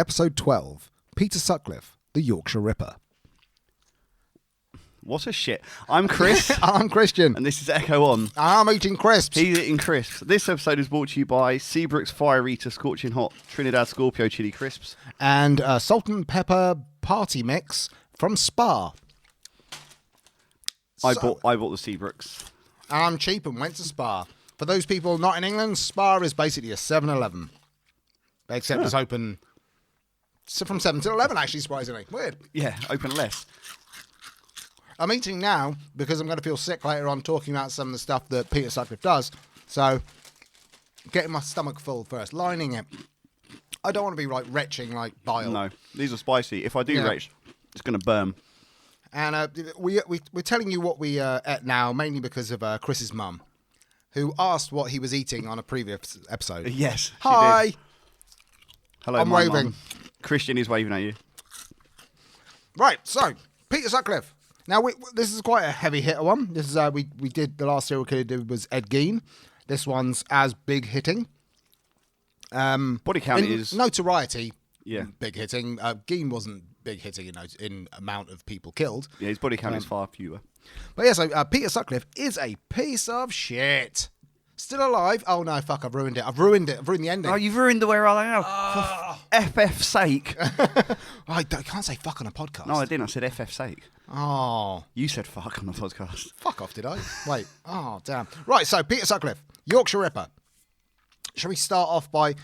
episode 12, Peter Sutcliffe, the Yorkshire Ripper. What a shit. I'm Chris. I'm Christian. And this is Echo On. I'm eating crisps. He's eating crisps. This episode is brought to you by Seabrook's Fire Eater Scorching Hot Trinidad Scorpio Chili Crisps. And Salt and Pepper Party Mix from Spa. I bought the Seabrooks. I'm cheap and went to Spa. For those people not in England, Spa is basically a 7-Eleven. Except it's open from 7 till 11, actually, surprisingly. Weird. Yeah, open less. I'm eating now because I'm going to feel sick later on talking about some of the stuff that Peter Sutcliffe does. So, getting my stomach full first, lining it. I don't want to be like retching like bile. No, these are spicy. If I do retch, it's going to burn. And we're telling you what we ate now, mainly because of Chris's mum, who asked what he was eating on a previous episode. Yes. Hi. She did. Hello, I'm my waving. Mum. Christian is waving at you. Right, so Peter Sutcliffe. Now this is quite a heavy hitter one. This is we did the last serial killer did was Ed Gein. This one's as big hitting. Body count is notoriety. Yeah, big hitting. Gein wasn't big hitting in amount of people killed. Yeah, his body count is far fewer. But yeah, so Peter Sutcliffe is a piece of shit. Still alive. Oh no, fuck, I've ruined it. I've ruined the ending. Oh, you've ruined the where are they now? For FF's sake. I can't say fuck on a podcast. No, I didn't. I said FF's sake. Oh. You said fuck on the podcast. Fuck off, did I? Wait. Oh, damn. Right, so Peter Sutcliffe, Yorkshire Ripper. Shall we start off by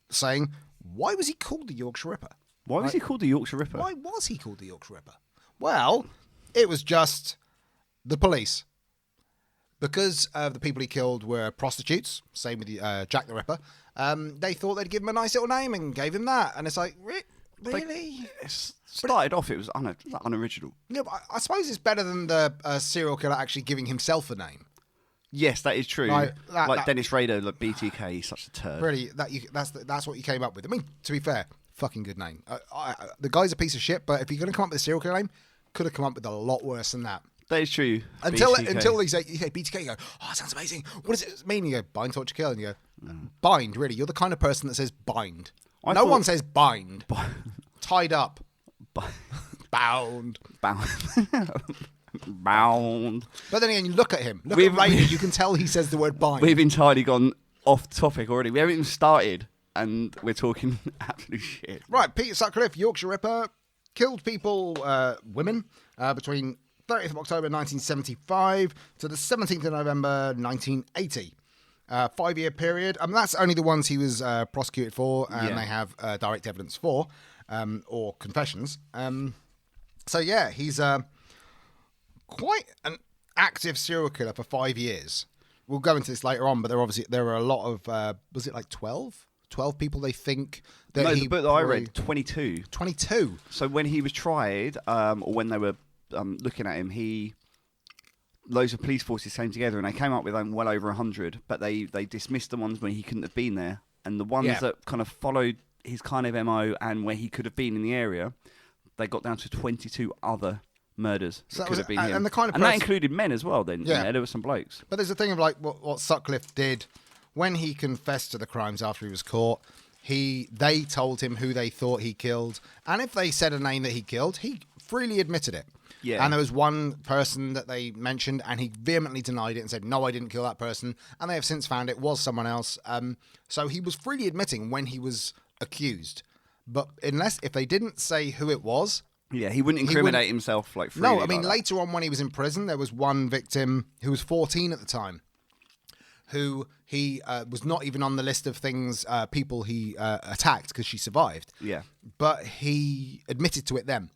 saying, why was he called the Yorkshire Ripper? Why was he called the Yorkshire Ripper? Why was he called the Yorkshire Ripper? Well, it was just the police. Because the people he killed were prostitutes, same with Jack the Ripper, they thought they'd give him a nice little name and gave him that. And it's like, really? It started off, it was unoriginal. Yeah, but I suppose it's better than the serial killer actually giving himself a name. Yes, that is true. Like Dennis Rader, like BTK, he's such a turd. Really, that's what you came up with. I mean, to be fair, fucking good name. The guy's a piece of shit, but if you're going to come up with a serial killer name, could have come up with a lot worse than that. That is true. Until you say BTK, you go, oh, that sounds amazing. What does it mean? You go, bind, torture, kill. And you go, bind, really? You're the kind of person that says bind. No one says bind. Tied up. Bound. Bound. But then again, you look at him. Look at Rader. You can tell he says the word bind. We've entirely gone off topic already. We haven't even started, and we're talking absolute shit. Right, Peter Sutcliffe, Yorkshire Ripper, killed people, women, between 30th of October 1975 to the 17th of November 1980. 5-year period. I mean, that's only the ones he was prosecuted for, and they have direct evidence for, or confessions. So yeah, he's quite an active serial killer for 5 years. We'll go into this later on, but there were a lot of was it like 12 people they think that the book that I read, 22. 22. So when he was tried, or when they were looking at him, loads of police forces came together and they came up with well over 100, but they dismissed the ones where he couldn't have been there, and the ones that kind of followed his kind of MO and where he could have been in the area, they got down to 22 other murders that could have been him. And that included men as well then. Yeah, there were some blokes. But there's a thing of like what Sutcliffe did when he confessed to the crimes after he was caught. They told him who they thought he killed, and if they said a name that he killed, he freely admitted it. Yeah. And there was one person that they mentioned, and he vehemently denied it and said, no, I didn't kill that person. And they have since found it was someone else. So he was freely admitting when he was accused. But if they didn't say who it was... Yeah, he wouldn't incriminate himself like freely. No, I mean, later on when he was in prison, there was one victim who was 14 at the time, who he was not even on the list of people he attacked because she survived. Yeah. But he admitted to it then.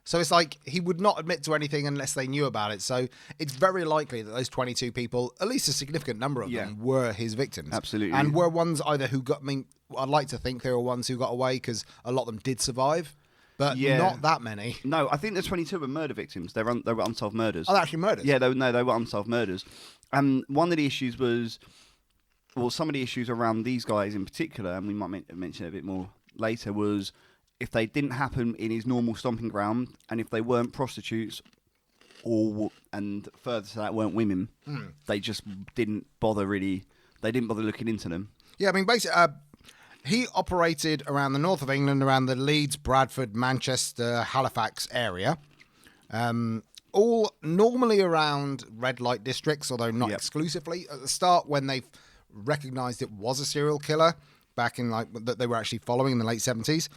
So it's like he would not admit to anything unless they knew about it. So it's very likely that those 22 people, at least a significant number of them, were his victims. Absolutely. And were ones either who got, I'd like to think they were ones who got away because a lot of them did survive, but not that many. No, I think the 22 were murder victims. They were unsolved murders. Oh, they're actually murders? Yeah, they were unsolved murders. And one of the issues was, some of the issues around these guys in particular, and we might mention it a bit more later, was... if they didn't happen in his normal stomping ground, and if they weren't prostitutes, and further to that weren't women, they just didn't bother looking into them. Yeah, I mean, basically, He operated around the north of England, around the Leeds, Bradford, Manchester, Halifax area. All normally around red light districts, although not exclusively. At the start, when they recognised it was a serial killer, back in that they were actually following in the late 70s,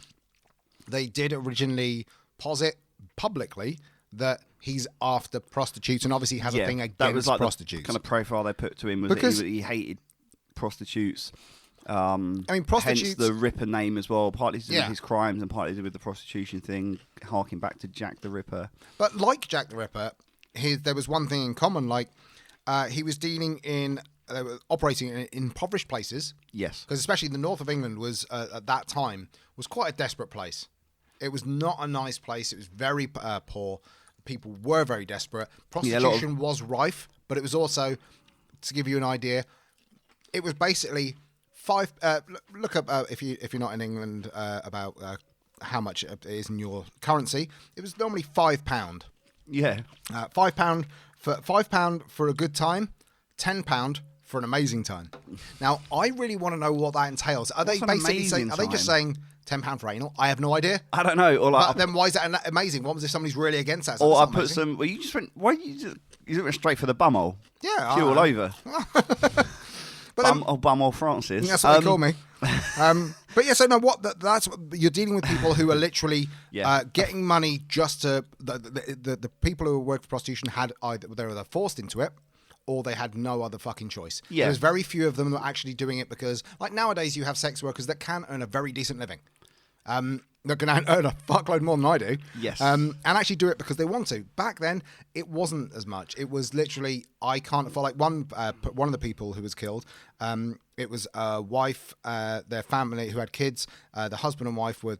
they did originally posit publicly that he's after prostitutes, and obviously has a thing against that was like prostitutes. The kind of profile they put to him was that he hated prostitutes. I mean, prostitutes. Hence the Ripper name as well, partly to do with his crimes and partly to do with the prostitution thing, harking back to Jack the Ripper. But like Jack the Ripper, there was one thing in common. Like he was operating in impoverished places. Yes, because especially the north of England was at that time was quite a desperate place. It was not a nice place. It was very poor. People were very desperate. Prostitution was rife, but it was also, to give you an idea, it was basically look up if you're not in England about how much it is in your currency. It was normally £5. Yeah, £5 for a good time, £10 for an amazing time. Now, I really want to know what that entails. Are they basically saying? Are they just saying £10 for anal? I have no idea. I don't know. Or like, but then why is that amazing? What was if somebody's really against that? Or I put some. Well, you just went. Why you went straight for the bumhole? Yeah, all over. But bumhole Francis. That's what they call me. But yeah, so no, that's what you're dealing with, people who are literally getting money just to the people who work for prostitution had they were forced into it, or they had no other fucking choice. Yeah. There's very few of them that are actually doing it because, like nowadays, you have sex workers that can earn a very decent living. They're going to earn a fuckload more than I do. Yes. And actually do it because they want to. Back then, it wasn't as much. It was literally, I can't afford, like one of the people who was killed, it was a wife, their family who had kids. The husband and wife were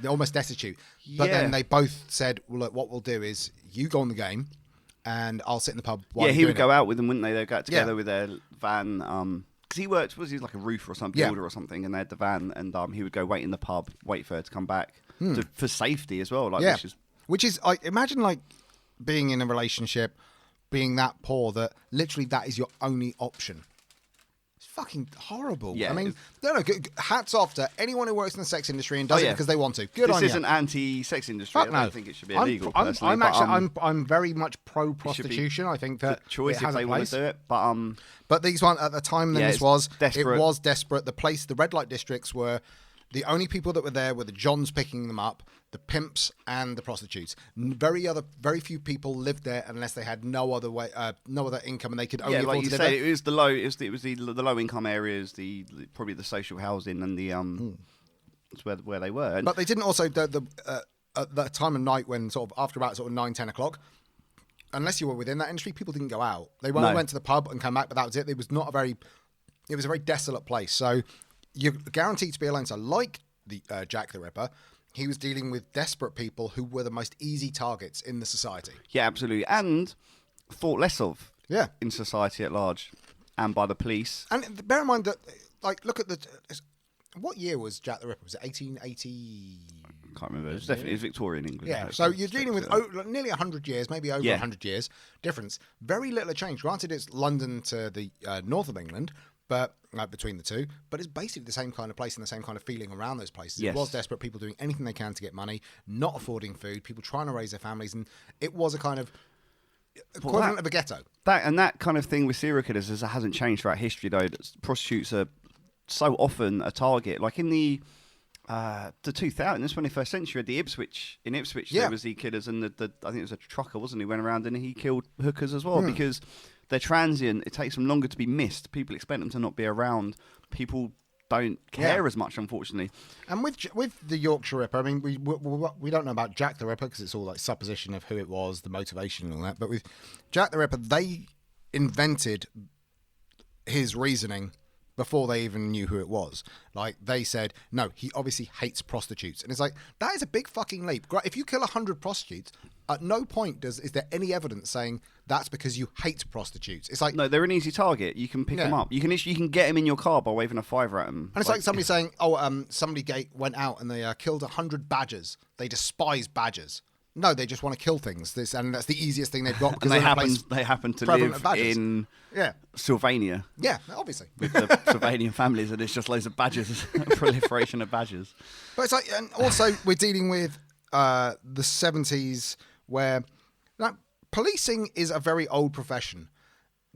almost destitute. But then they both said, well, look, what we'll do is you go on the game and I'll sit in the pub while he would go out with them, wouldn't they? They'd go together with their van, because he was like a roofer or something, builder or something, and they had the van, and he would go wait in the pub, wait for her to come back for safety as well. Like, which is, I imagine, like being in a relationship, being that poor that literally that is your only option. It's fucking horrible. Yeah, I mean, hats off to anyone who works in the sex industry and does it because they want to. Good on you. This isn't anti-sex industry. I don't think it should be illegal. I'm very much pro prostitution. I think that the choice if they want to do it, but these one at the time then this was desperate. It was desperate. The red light districts were the only people that were there were the Johns picking them up, the pimps and the prostitutes. Very few people lived there unless they had no other income, and they could only afford like to you live said, there. it was the low income areas, probably the social housing and the that's where they were. But they didn't also at that time of night when sort of after about 9-10 o'clock. Unless you were within that industry, people didn't go out. They went to the pub and come back, but that was it. It was a very desolate place. So you're guaranteed to be alone. So like the Jack the Ripper, he was dealing with desperate people who were the most easy targets in the society. Yeah, absolutely. And thought less of in society at large and by the police. And bear in mind that, like, look at what year was Jack the Ripper? Was it 1880? I can't remember. It was Victorian England. Yeah, so you're dealing with nearly 100 years, maybe over 100 years difference. Very little change. Granted, it's London to the north of England, but between the two, but it's basically the same kind of place and the same kind of feeling around those places. Yes. It was desperate, people doing anything they can to get money, not affording food, people trying to raise their families, and it was a kind of equivalent of a ghetto. That kind of thing with serial killers hasn't changed throughout history, though. Prostitutes are so often a target. Like in the 2000s, 21st century, the Ipswich there was the killers, and the I think it was a trucker, wasn't he? Went around and he killed hookers as well because they're transient. It takes them longer to be missed. People expect them to not be around. People don't care as much, unfortunately. And with the Yorkshire Ripper, I mean, we don't know about Jack the Ripper because it's all like supposition of who it was, the motivation and all that. But with Jack the Ripper, they invented his reasoning before they even knew who it was. Like, they said, no, he obviously hates prostitutes. And it's like, that is a big fucking leap. If you kill 100 prostitutes, at no point is there any evidence saying that's because you hate prostitutes. It's like, no, they're an easy target. You can pick them up. You can get them in your car by waving a fiver at them. And it's like somebody saying, somebody went out and they killed 100 badgers. They despise badgers. No, they just want to kill things. And that's the easiest thing they've got. Because And they happen to live in Sylvania. Yeah, obviously. With the Sylvanian families, and it's just loads of badgers, proliferation of badgers. But it's like, and also we're dealing with the 70s where policing is a very old profession.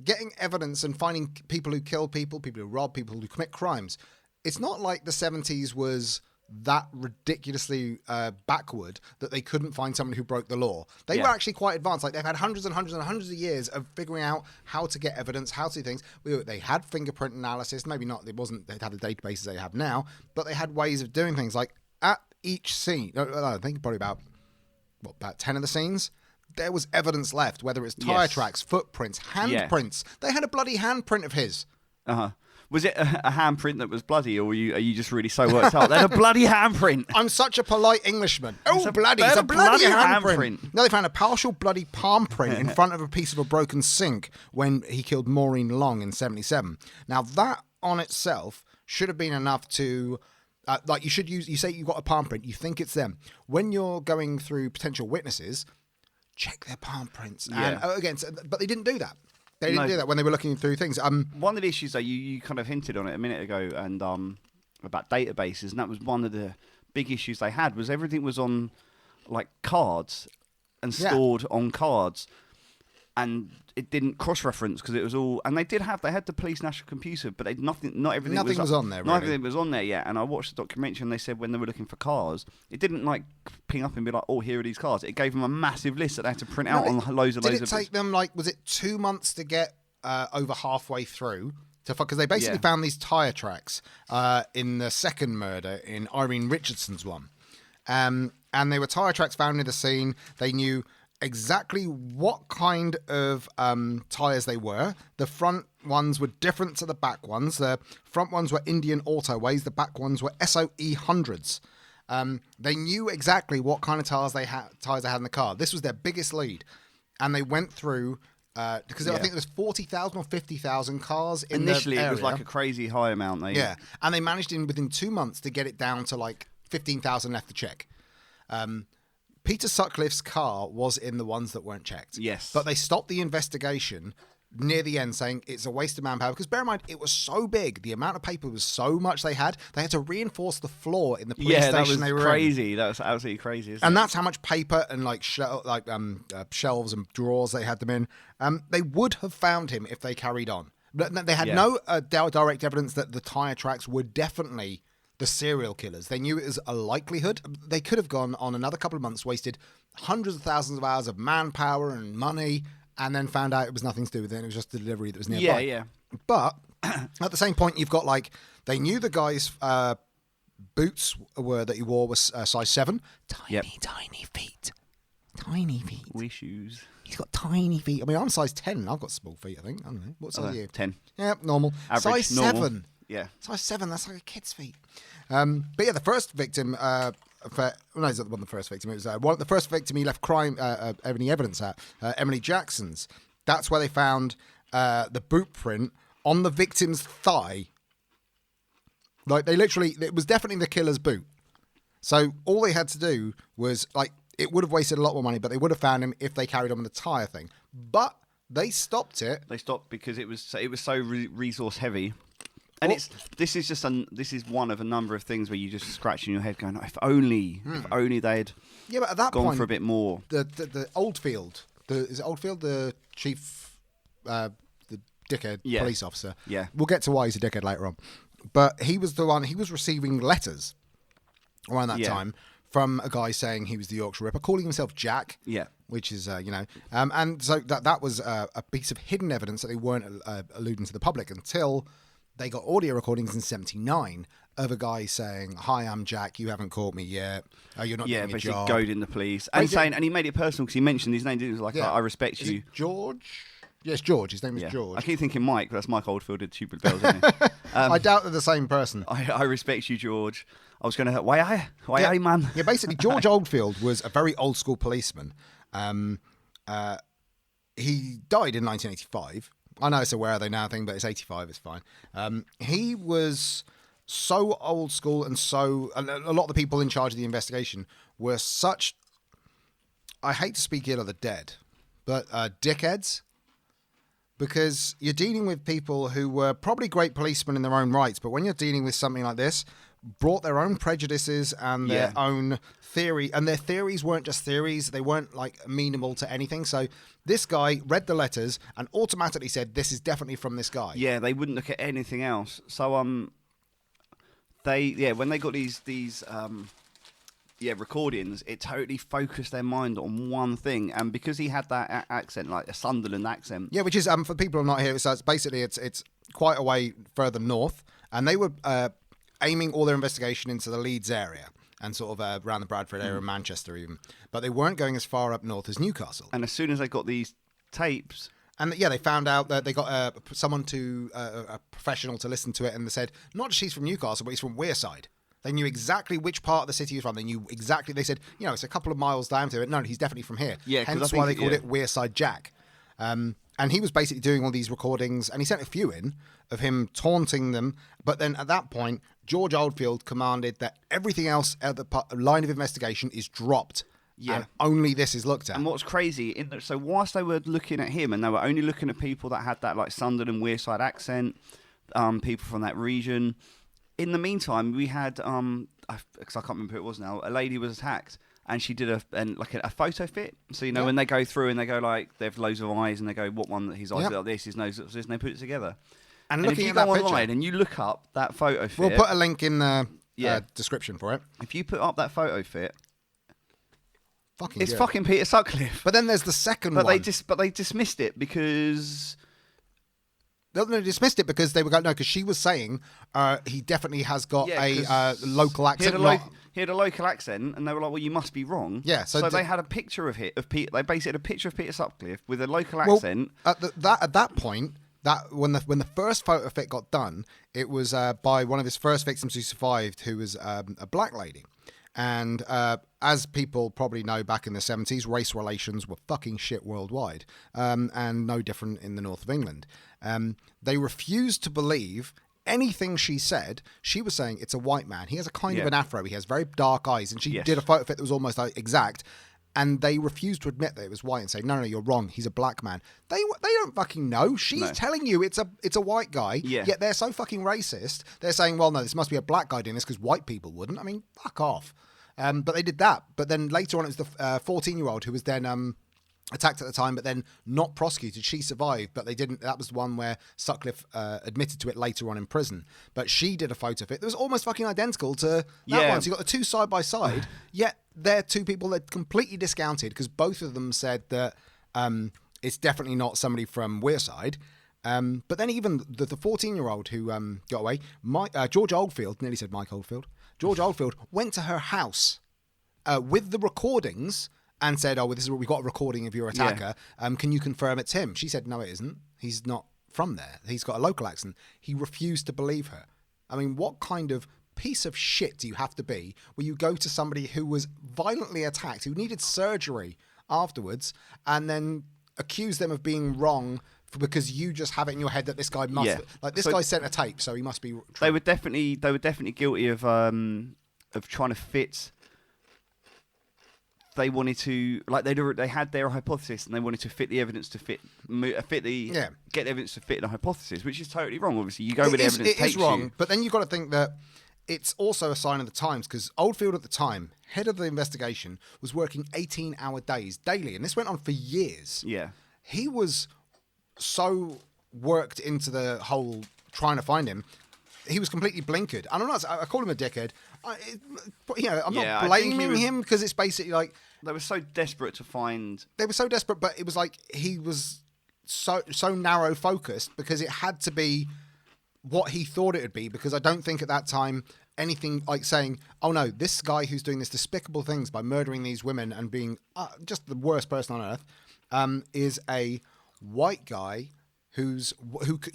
Getting evidence and finding people who kill people who rob people, who commit crimes. It's not like the 70s was that ridiculously backward that they couldn't find someone who broke the law. They were actually quite advanced. Like, they've had hundreds and hundreds and hundreds of years of figuring out how to get evidence, how to do things. They had fingerprint analysis. Maybe not. They'd had the databases they have now, but they had ways of doing things. Like, at each scene, I think probably about 10 of the scenes, there was evidence left, whether it's tire tracks, footprints, handprints. They had a bloody handprint of his. Was it a handprint that was bloody, or are you just really so worked up? They had a bloody handprint. I'm such a polite Englishman. It's a bloody handprint. No, they found a partial bloody palm print in front of a piece of a broken sink when he killed Maureen Long in 1977. Now, that on itself should have been enough to... you say you've got a palm print, you think it's them. When you're going through potential witnesses, check their palm prints. Yeah. But they didn't do that. They didn't do that when they were looking through things. One of the issues, though, you kind of hinted on it a minute ago, and about databases, and that was one of the big issues they had, was everything was on like cards and stored on cards, and it didn't cross-reference because it was all. And they had the police national computer, but not everything was on there. Really. Not everything was on there yet. And I watched the documentary, and they said when they were looking for cars, it didn't like ping up and be like, "Oh, here are these cars." It gave them a massive list that they had to print out on loads of. Did it take them was it 2 months to get over halfway through? Because they basically found these tire tracks in the second murder in Irene Richardson's one, and they were tire tracks found near the scene. They knew exactly what kind of tyres they were. The front ones were different to the back ones. The front ones were Indian Autoways. The back ones were SOE hundreds. They knew exactly what kind of tyres they had in the car. This was their biggest lead. And they went through... because I think there was 40,000 or 50,000 cars in Initially, the area. It was like a crazy high amount. And they managed within 2 months to get it down to like 15,000 left to check. Peter Sutcliffe's car was in the ones that weren't checked. Yes. But they stopped the investigation near the end, saying it's a waste of manpower. Because bear in mind, it was so big. The amount of paper was so much they had. They had to reinforce the floor in the police station they were crazy. in. That was absolutely crazy. And that's how much paper and shelves and drawers they had them in. They would have found him if they carried on. But they had no direct evidence that the tyre tracks were definitely the serial killers. They knew it was a likelihood. They could have gone on another couple of months, wasted hundreds of thousands of hours of manpower and money, and then found out it was nothing to do with it. It was just the delivery that was nearby. Yeah. But at the same point, you've got they knew the guy's boots that he wore was size 7. Tiny feet. Tiny feet. Wee shoes. He's got tiny feet. I mean, I'm size 10 and I've got small feet, I think. I don't know. What size are you? 10. Yeah, normal. Average, size normal. 7. Yeah. Size 7, that's like a kid's feet. But yeah, the first victim, he's not the one the first victim. It was the first victim he left any evidence at, Emily Jackson's. That's where they found the boot print on the victim's thigh. Like, it was definitely the killer's boot. So all they had to do was, it would have wasted a lot more money, but they would have found him if they carried on with the tyre thing. But they stopped it. They stopped because it was so resource heavy. And this is one of a number of things where you just scratching your head going, if only they'd but at that gone point, for a bit more. The Oldfield, is it Oldfield, the chief, the dickhead police officer? Yeah. We'll get to why he's a dickhead later on. But he was the one, he was receiving letters around that time from a guy saying he was the Yorkshire Ripper, calling himself Jack. Yeah. Which is, and so that was a piece of hidden evidence that they weren't alluding to the public until they got audio recordings in 1979 of a guy saying, "Hi, I'm Jack. You haven't caught me yet. You're not doing your job." Yeah, goading the police and he made it personal because he mentioned his name. He was like, "I respect you." It George? Yes, George. His name is George. I keep thinking Mike, but that's Mike Oldfield at Tubular Bells, isn't he? I doubt they're the same person. I respect you, George. I was going to why I man. Yeah, basically, George Oldfield was a very old school policeman. He died in 1985. I know it's a where are they now thing, but it's 85, it's fine. He was so old school and a lot of the people in charge of the investigation were such I hate to speak ill of the dead, but dickheads. Because you're dealing with people who were probably great policemen in their own rights, but when you're dealing with something like this, brought their own prejudices and their own theory, and their theories weren't just theories, they weren't like amenable to anything. So this guy read the letters and automatically said, this is definitely from this guy. Yeah, they wouldn't look at anything else. So when they got these recordings, it totally focused their mind on one thing, and because he had that accent, like a Sunderland accent. Yeah, which is for people who are not here, so it's basically it's quite a way further north, and they were aiming all their investigation into the Leeds area and sort of around the Bradford area, Manchester even, but they weren't going as far up north as Newcastle. And as soon as they got these tapes. And they found out that they got a professional to listen to it, and they said not just he's from Newcastle, but he's from Wearside. They knew exactly which part of the city he was from. They knew exactly. They said, it's a couple of miles down to it. No, he's definitely from here. Yeah, hence why they called it Wearside Jack. And he was basically doing all these recordings, and he sent a few in of him taunting them. But then at that point, George Oldfield commanded that everything else at the line of investigation is dropped. Yeah. And only this is looked at. And what's crazy, so whilst they were looking at him, and they were only looking at people that had that like Sunderland Wearside accent, people from that region. In the meantime, we had, because I can't remember who it was now, a lady was attacked, and she did a photo fit. So, when they go through and they go like, they have loads of eyes, and they go, what one, his eyes are like this, his nose looks like this, and they put it together. And looking at that picture, if you go online and you look up that photo fit... We'll put a link in the description for it. If you put up that photo fit... It's fucking Peter Sutcliffe. But then there's the second one. But they dismissed it because... They dismissed it because they were going, no, because she was saying he definitely has got a local accent. He had a local accent, and they were like, well, you must be wrong. Yeah, so they had a picture of Peter. They basically had a picture of Peter Sutcliffe with a local accent. At that point, when the first photo fit got done, it was by one of his first victims who survived, who was a black lady. And as people probably know, back in the 70s, race relations were fucking shit worldwide, and no different in the north of England. They refused to believe anything she said. She was saying it's a white man. He has a kind of an afro. He has very dark eyes. And she did a photo fit that was almost like exact. And they refused to admit that it was white and say, no, you're wrong. He's a black man. They don't fucking know. She's telling you it's a white guy. Yeah. Yet they're so fucking racist. They're saying, well, no, this must be a black guy doing this because white people wouldn't. I mean, fuck off. But they did that. But then later on, it was the 14-year-old who was then attacked at the time, but then not prosecuted. She survived, but they didn't. That was the one where Sutcliffe admitted to it later on in prison. But she did a photo fit that was almost fucking identical to that one. So you got the two side by side, yet they're two people that completely discounted because both of them said that it's definitely not somebody from Wearside. But then even the 14-year-old who got away, George Oldfield, nearly said Mike Oldfield, George Oldfield went to her house with the recordings and said, oh, well, this is what we got a recording of your attacker. Can you confirm it's him? She said, no, it isn't. He's not from there. He's got a local accent. He refused to believe her. I mean, what kind of piece of shit do you have to be where you go to somebody who was violently attacked, who needed surgery afterwards, and then accuse them of being wrong because you just have it in your head that this guy must like this guy sent a tape, so he must be true. They were definitely guilty of trying to fit. They wanted to they had their hypothesis and they wanted to fit the evidence to get the evidence to fit the hypothesis, which is totally wrong. Obviously, you go with the evidence. It is wrong, but then you've got to think that it's also a sign of the times because Oldfield at the time, head of the investigation, was working 18-hour days daily, and this went on for years. Yeah, he was so worked into the whole trying to find him. He was completely blinkered. And I call him a dickhead. I'm not blaming him because it's basically like... They were so desperate to find... They were so desperate, but it was like he was so narrow focused because it had to be what he thought it would be, because I don't think at that time anything like saying, oh no, this guy who's doing this despicable things by murdering these women and being just the worst person on earth is a white guy who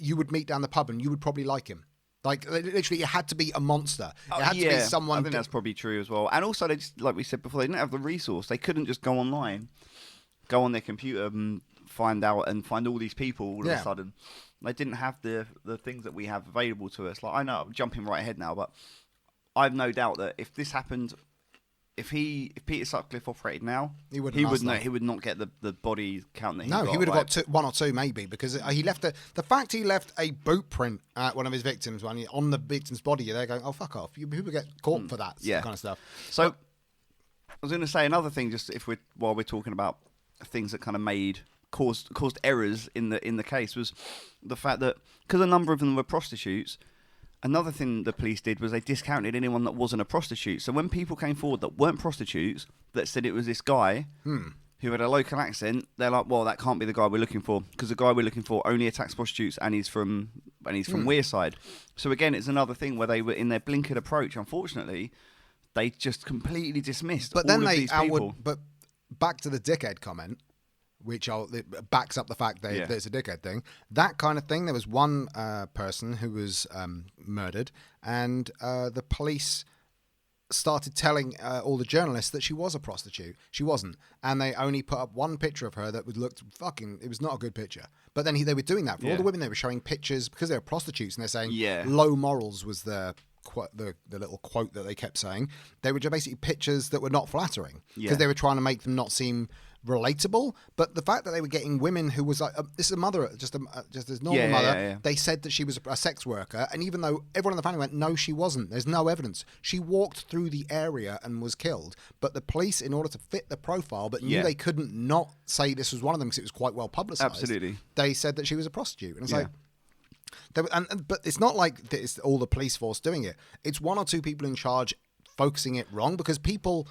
you would meet down the pub and you would probably like him. Like, literally, it had to be a monster. It had to be someone... I think that's probably true as well. And also, they just, like we said before, they didn't have the resource. They couldn't just go online, go on their computer and find all these people all of a sudden. They didn't have the things that we have available to us. Like, I know I'm jumping right ahead now, but I've no doubt that if this happened if Peter Sutcliffe operated now, he would not get the body count that he got. No, he would have got one or two maybe, because he left the fact he left a boot print at one of his victims on the victim's body. They're going, oh fuck off! People get caught for that kind of stuff. So I was going to say another thing, just while we're talking about things that kind of caused errors in the case, was the fact that because a number of them were prostitutes. Another thing the police did was they discounted anyone that wasn't a prostitute. So when people came forward that weren't prostitutes, that said it was this guy who had a local accent, they're like, well, that can't be the guy we're looking for, because the guy we're looking for only attacks prostitutes and he's from Wearside. So again, it's another thing where they were in their blinkered approach. Unfortunately, they just completely dismissed all of these people. But back to the dickhead comment, which it backs up the fact that it's a dickhead thing. That kind of thing. There was one person who was murdered, and the police started telling all the journalists that she was a prostitute. She wasn't, and they only put up one picture of her that looked fucking. It was not a good picture. But then they were doing that for all the women. They were showing pictures because they were prostitutes, and they're saying low morals was the little quote that they kept saying. They were just basically pictures that were not flattering because they were trying to make them not seem relatable. But the fact that they were getting women who was like, this is a mother, just this normal mother. They said that she was a sex worker, and even though everyone in the family went, no, she wasn't. There's no evidence. She walked through the area and was killed. But the police, in order to fit the profile, but knew they couldn't not say this was one of them because it was quite well publicised. Absolutely, they said that she was a prostitute, and it's like. But it's not like it's all the police force doing it. It's one or two people in charge focusing it wrong, because people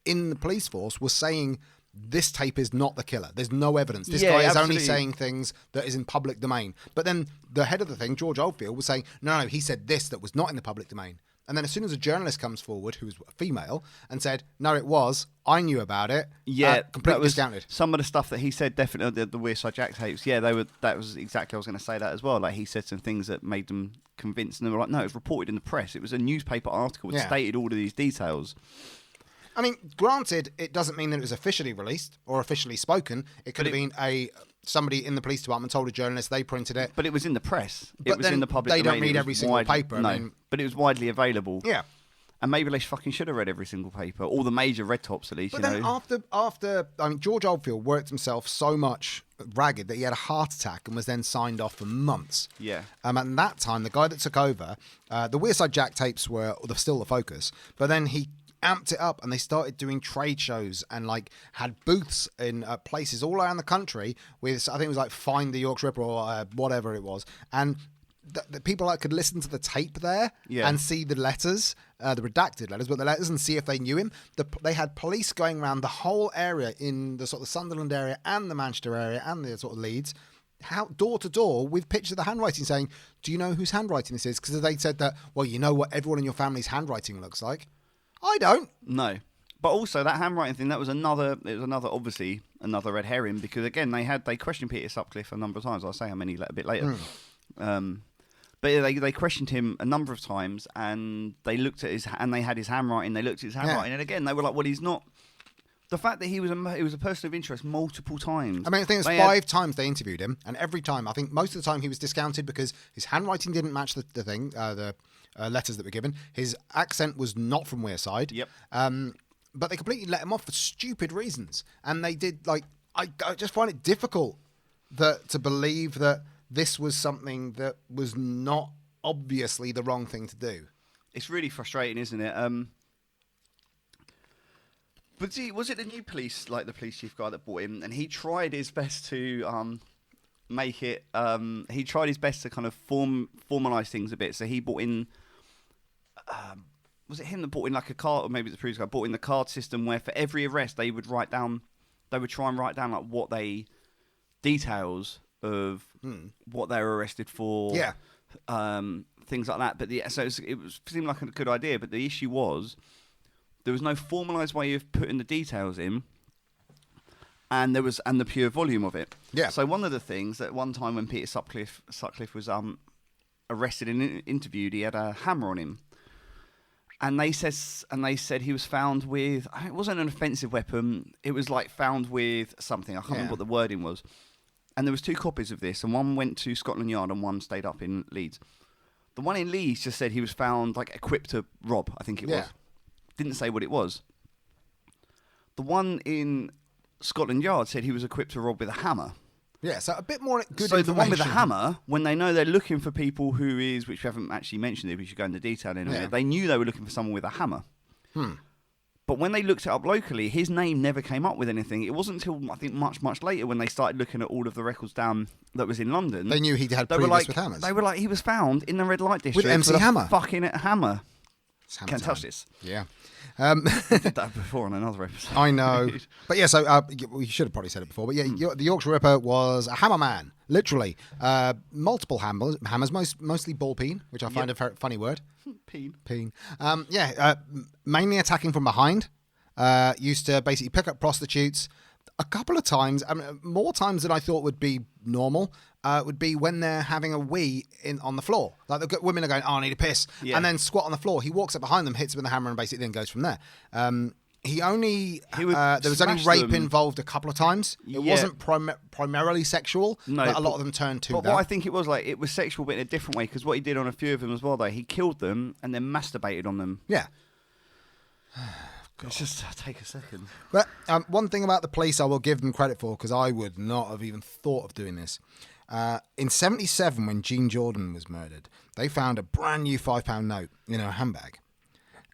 in the police force were saying this tape is not the killer. There's no evidence. This guy is only saying things that is in public domain. But then the head of the thing, George Oldfield, was saying, no, he said this that was not in the public domain. And then as soon as a journalist comes forward, who was a female, and said, no, it was, I knew about it, completely discounted. Some of the stuff that he said, definitely, the Wearside Jack tapes, that was exactly, I was going to say that as well. Like, he said some things that made them convinced, and they were like, no, it was reported in the press. It was a newspaper article. It stated all of these details. I mean, granted, it doesn't mean that it was officially released or officially spoken. It could have been somebody in the police department told a journalist, they printed it. But it was in the press. It was in the public domain. They don't read every single paper. No, but it was widely available. Yeah. And maybe they fucking should have read every single paper, all the major red tops at least. But then after, I mean, George Oldfield worked himself so much ragged that he had a heart attack and was then signed off for months. Yeah. And that time, the guy that took over, the Wearside Jack tapes were still the focus, but then he amped it up and they started doing trade shows and like had booths in places all around the country with, I think it was like Find the Yorkshire Ripper or whatever it was, and the people that could listen to the tape there and see the letters, the redacted letters, but the letters, and see if they knew him. They had police going around the whole area in the sort of Sunderland area and the Manchester area and the sort of Leeds, door to door with pictures of the handwriting, saying, do you know whose handwriting this is? Because they said that, well, you know what everyone in your family's handwriting looks like. I don't. No. But also that handwriting thing, obviously another red herring, because again, they questioned Peter Sutcliffe a number of times. I'll say how many a bit later. But they questioned him a number of times, and they looked at they had his handwriting. They looked at his handwriting, and again, they were like, well, he's not. The fact that he was a person of interest multiple times. I mean, I think it was 5 times they interviewed him, and every time, I think most of the time he was discounted because his handwriting didn't match the letters that were given. His accent was not from Wearside. Yep. But they completely let him off for stupid reasons, and they did like. I just find it difficult to believe that this was something that was not obviously the wrong thing to do. It's really frustrating, isn't it? But see, was it the new police, like the police chief guy that brought him, and he tried his best to make it. He tried his best to kind of formalise things a bit. So he brought in. Was it him that brought in like a card, or maybe it's the previous guy brought in the card system where for every arrest they would try and write down like details of what they were arrested for. Yeah. Things like that. But it seemed like a good idea. But the issue was, there was no formalised way of putting the details in, and the pure volume of it. Yeah. So one of the things that one time when Peter Sutcliffe was arrested and interviewed, he had a hammer on him, and they said he was found with, it wasn't an offensive weapon. It was like found with something. I can't remember what the wording was. And there was 2 copies of this, and one went to Scotland Yard and one stayed up in Leeds. The one in Leeds just said he was found like equipped to rob. I think it was. Didn't say what it was. The one in Scotland Yard said he was equipped to rob with a hammer. Yeah, so a bit more good So information. the one with the hammer, when they know they're looking for people which we haven't actually mentioned it, we should go into detail in a minute, they knew they were looking for someone with a hammer. But when they looked it up locally, his name never came up with anything. It wasn't until, I think, much, much later when they started looking at all of the records down that was in London. They knew he had previous with hammers. They were like, he was found in the red light district with MC Hammer. Fucking hammer. Hammer Can't time. touch this. Yeah. I did that before on another episode. I know. But yeah, so we should have probably said it before, but yeah, the Yorkshire Ripper was a hammer man, literally. Multiple hammers, mostly ball peen, which I find a very funny word. Peen. Mainly attacking from behind. Used to basically pick up prostitutes. A couple of times, more times than I thought would be normal, would be when they're having a wee on the floor. Like the women are going, "Oh, I need a piss," and then squat on the floor. He walks up behind them, hits them with the hammer, and basically then goes from there. There was only rape involved a couple of times. It wasn't primarily sexual, but a lot of them turned to that. But what I think it was sexual, but in a different way, because what he did on a few of them as well, though, he killed them and then masturbated on them. Yeah. It's just take a second. But one thing about the police I will give them credit for, because I would not have even thought of doing this. In 1977, when Jean Jordan was murdered, they found a brand new £5 note in her handbag.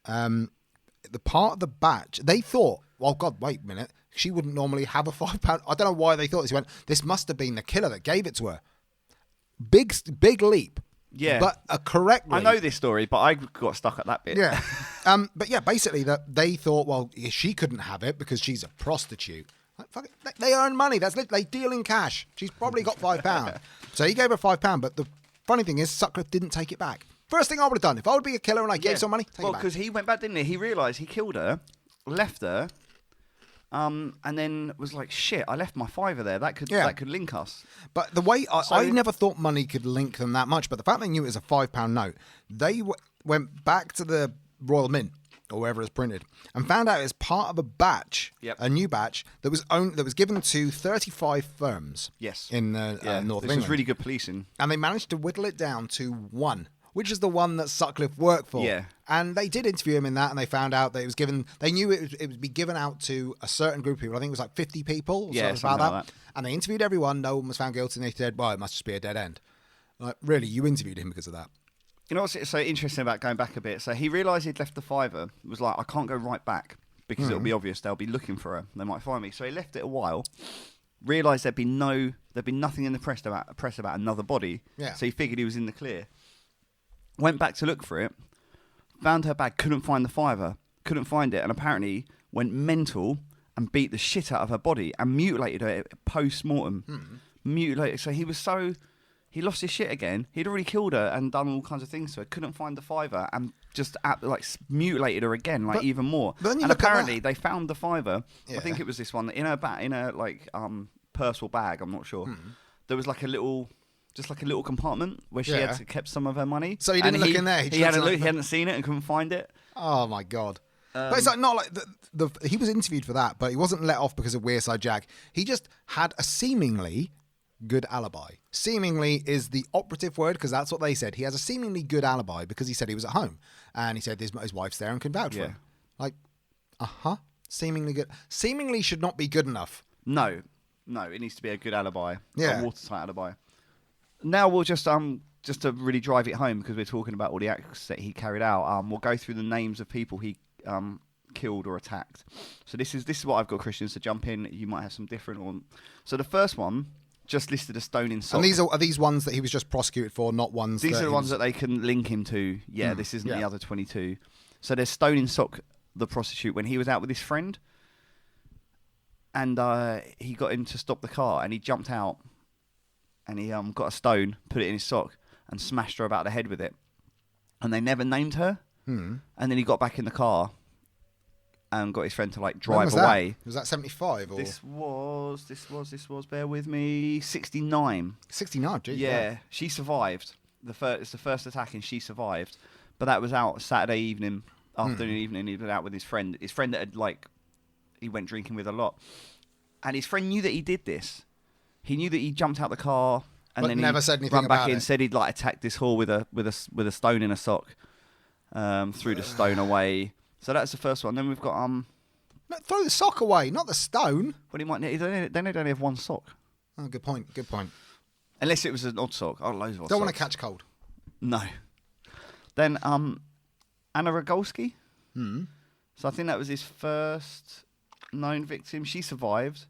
The part of the batch, they thought, well, God, wait a minute, she wouldn't normally have a £5. I don't know why they thought this. He went, this must have been the killer that gave it to her. Big leap. Yeah, but correctly. I know this story, but I got stuck at that bit. Yeah, but yeah, basically that they thought, well, she couldn't have it because she's a prostitute. Like, fuck it, they earn money. They deal in cash. She's probably got £5. So he gave her £5. But the funny thing is, Sutcliffe didn't take it back. First thing I would have done if I would be a killer and I gave some money. Take it back. Because he went back, didn't he? He realised he killed her, left her. And then was like, shit, I left my £5 there. That could link us. But the way I never thought money could link them that much. But the fact they knew it was a £5 note, they went back to the Royal Mint or wherever it's printed and found out it's part of a batch, a new batch that was given to 35 firms. Yes, in North of England. This was really good policing, and they managed to whittle it down to one, which is the one that Sutcliffe worked for. Yeah. And they did interview him in that, and they found out that it was given. They knew it would be given out to a certain group of people. I think it was like 50 people. Yeah, something about that. And they interviewed everyone. No one was found guilty, and they said, "Well, it must just be a dead end." Like, really, you interviewed him because of that? You know what's so interesting about going back a bit? So he realised he'd left the £5. It was like, I can't go right back because it'll be obvious they'll be looking for her. They might find me. So he left it a while. Realised there'd be nothing in the press about another body. Yeah. So he figured he was in the clear. Went back to look for it. Found her bag. Couldn't find the £5. Couldn't find it, and apparently went mental and beat the shit out of her body and mutilated her post-mortem. Mutilated. So he lost his shit again. He'd already killed her and done all kinds of things to her. Couldn't find the £5 and just mutilated her again, even more. And apparently they found the £5. Yeah. I think it was this one in her purse or bag. I'm not sure. There was like a little compartment where she had kept some of her money. So he didn't look in there. He hadn't seen it and couldn't find it. Oh my God. But it's like not like he was interviewed for that, but he wasn't let off because of Wearside Jack. He just had a seemingly good alibi. Seemingly is the operative word because that's what they said. He has a seemingly good alibi because he said he was at home and he said his wife's there and can vouch for him. Like, seemingly good. Seemingly should not be good enough. No, it needs to be a good alibi. Yeah. A watertight alibi. Now we'll just to really drive it home because we're talking about all the acts that he carried out. We'll go through the names of people he killed or attacked. So this is what I've got, Christians, to jump in. You might have some different one. So the first one just listed a stone in sock. And are these ones that he was just prosecuted for, not ones. These are the ones that they can link him to. Yeah, this isn't the other 22. So there's stone in sock, the prostitute, when he was out with his friend, and he got him to stop the car, and he jumped out, and he got a stone, put it in his sock, and smashed her about the head with it. And they never named her. And then he got back in the car and got his friend to drive away. Was that 75 or? This was, bear with me, 69. 69, geez. Yeah, she survived. It's the first attack and she survived. But that was out Saturday afternoon evening. He was out with his friend. His friend that had he went drinking with a lot. And his friend knew that he did this. He knew that he jumped out the car and then never he said anything ran back about in, it. said he'd attacked this whore with a stone in a sock. Threw the stone away. So that's the first one. Then we've got No, throw the sock away, not the stone. Well, he might. Then they'd only have one sock. Oh, good point. Good point. Unless it was an odd sock. Oh, loads of odd Don't want socks. to catch cold. No. Then Anna Rogolski. Hmm. So I think that was his first known victim. She survived.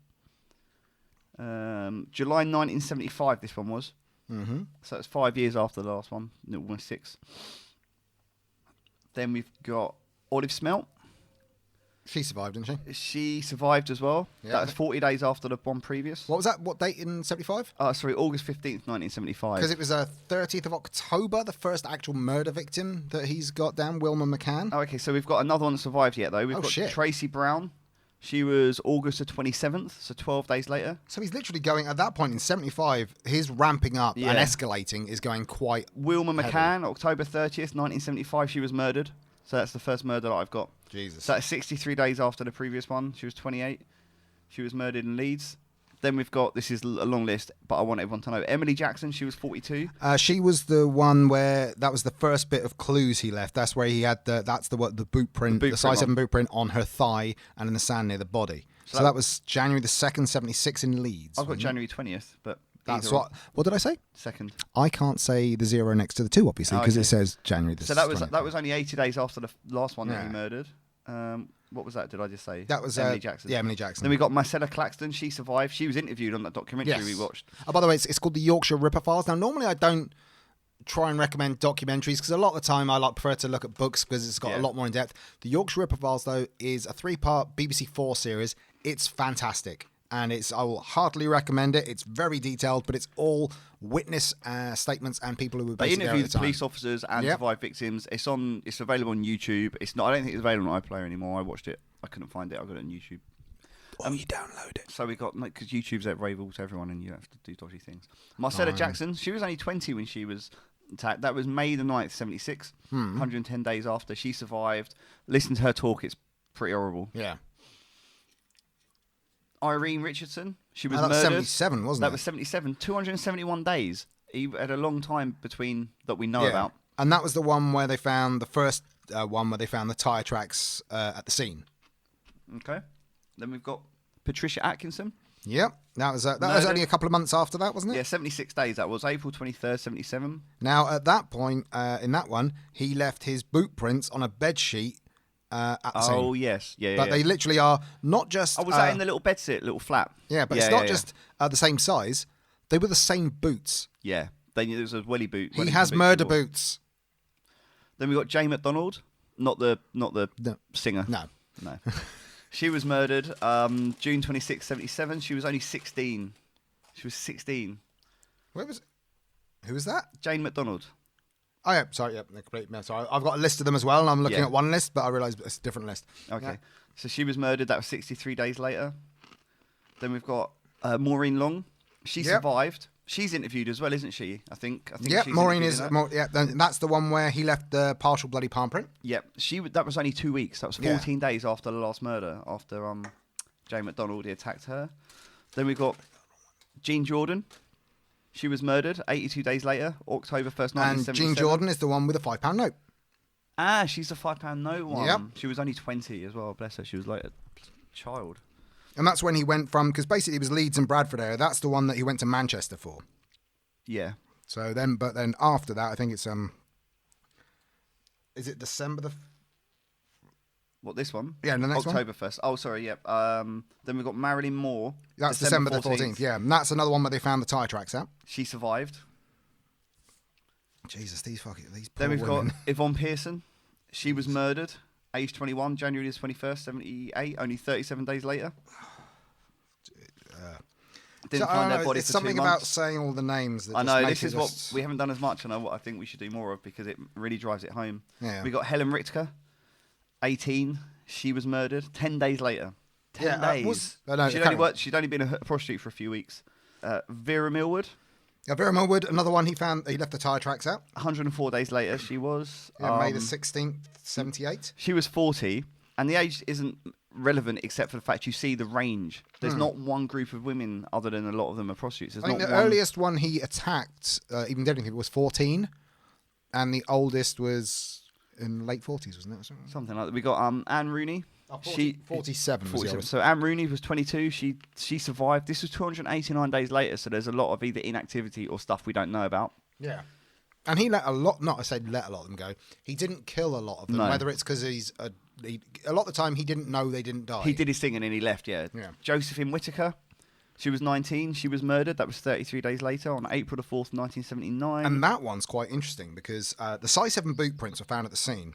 July 1975. This one was. Mm-hmm. So it's 5 years after the last one. Almost 6. Then we've got Olive Smelt. She survived, didn't she? She survived as well. Yeah. That was 40 days after the one previous. What was that? What date in 75? Sorry, August 15th, 1975. Because it was 30th of October, the first actual murder victim that he's got down, Wilma McCann. Oh, okay, so we've got another one that survived yet, though. We've got shit. Tracy Brown. She was August the 27th, so 12 days later. So he's literally going, at that point in 75, his ramping up and escalating is going quite Wilma heavy. McCann, October 30th, 1975, she was murdered. So that's the first murder that I've got. Jesus. So that's 63 days after the previous one. She was 28. She was murdered in Leeds. Then we've got, this is a long list, but I want everyone to know. Emily Jackson, she was 42. She was the one where, that was the first bit of clues he left. That's where he had the boot print, the size 7 boot print on her thigh and in the sand near the body. So that was January the 2nd, 76 in Leeds. I've got January 20th, but... That's what did I say? 2nd. I can't say the 0 next to the 2, obviously, because it says January the 2nd. So that was only 80 days after the last one that he murdered. What was that? Did I just say? That was Emily Jackson. Yeah, Emily Jackson. Then we got Marcella Claxton. She survived. She was interviewed on that documentary we watched. Oh, by the way, it's called the Yorkshire Ripper Files. Now, normally I don't try and recommend documentaries because a lot of the time I prefer to look at books because it's got a lot more in depth. The Yorkshire Ripper Files, though, is a 3-part BBC 4 series. It's fantastic. And I will heartily recommend it. It's very detailed, but it's all witness statements and people who were basically there at the interviewed time. police officers and survived victims. It's available on YouTube. I don't think it's available on iPlayer anymore. I watched it. I couldn't find it. I got it on YouTube. You download it. So we got, because YouTube's available to everyone and you have to do dodgy things. Marcella Jackson, she was only 20 when she was attacked. That was May the 9th, 76. 110 days after. She survived. Listen to her talk. It's pretty horrible. Yeah. Irene Richardson, she was that was murdered. 77, wasn't it? That was 77. 271 days. He had a long time between that we know about. And that was the one where they found the first one where they found the tyre tracks at the scene. Okay. Then we've got Patricia Atkinson. Yep. That was only a couple of months after that, wasn't it? Yeah, 76 days. That was April 23rd, 77. Now, at that point, in that one, he left his boot prints on a bed sheet at the scene. Oh, yes. Yeah, But they literally are not just... Oh, was that in the little bedsit, little flap? Yeah, but it's not just the same size. They were the same boots. Yeah. There was a welly boot. He has murder boots. Then we got Jane McDonald, not the singer. No. She was murdered June 26, 77. She was only 16. She was 16. Where was it? Who was that? Jane McDonald. Oh, yeah. Sorry. Yeah, sorry. I've got a list of them as well, and I'm looking at one list, but I realise it's a different list. Okay. Yeah. So she was murdered. That was 63 days later. Then we've got Maureen Long. She survived. She's interviewed as well, isn't she? I think yeah, she's Maureen is. that. That's the one where he left the partial bloody palm print. Yep. That was only 2 weeks. That was 14 days after the last murder. After Jane McDonald, he attacked her. Then we got Jean Jordan. She was murdered 82 days later, October 1st, 1977. And Jean Jordan is the one with a £5 note. Ah, she's the £5 note one. Yep. She was only 20 as well. Bless her. She was like a child. And that's when he went from, because basically it was Leeds and Bradford area. That's the one that he went to Manchester for. Yeah. So then, but then after that, I think it's is it December the? What, this one? Yeah, the next October 1st. Oh, sorry, yep. Then we've got Marilyn Moore. That's December the 14th. Yeah, and that's another one where they found the tyre tracks out. She survived. Jesus, these poor Then we've women. got Yvonne Pearson. She was murdered, age 21, January the 21st, 78, only 37 days later. Didn't find their body it's for something 2 about months. saying all the names. That I just know, make this it is just... what we haven't done as much, and what I think we should do more of because it really drives it home. Yeah. We got Helen Richter, 18. She was murdered 10 days later. 10 days. She'd only been a prostitute for a few weeks. Vera Millwood. Yeah, Vera Millwood, another one he left the tyre tracks out. 104 days later, she was... May the 16th, 78. She was 40, and the age isn't relevant except for the fact you see the range. There's not one group of women other than a lot of them are prostitutes. I think the earliest one he attacked, even dead people, was 14, and the oldest was in late 40s, wasn't it? Something like that. We got Anne Rooney. 47. 47. So Anne Rooney was 22. She survived. This was 289 days later. So there's a lot of either inactivity or stuff we don't know about. Yeah. And he let a lot, not I said let a lot of them go. He didn't kill a lot of them, whether it's because a lot of the time he didn't know they didn't die. He did his thing and then he left, yeah. Josephine Whittaker, she was 19. She was murdered. That was 33 days later on April the 4th, 1979. And that one's quite interesting because the size 7 boot prints were found at the scene.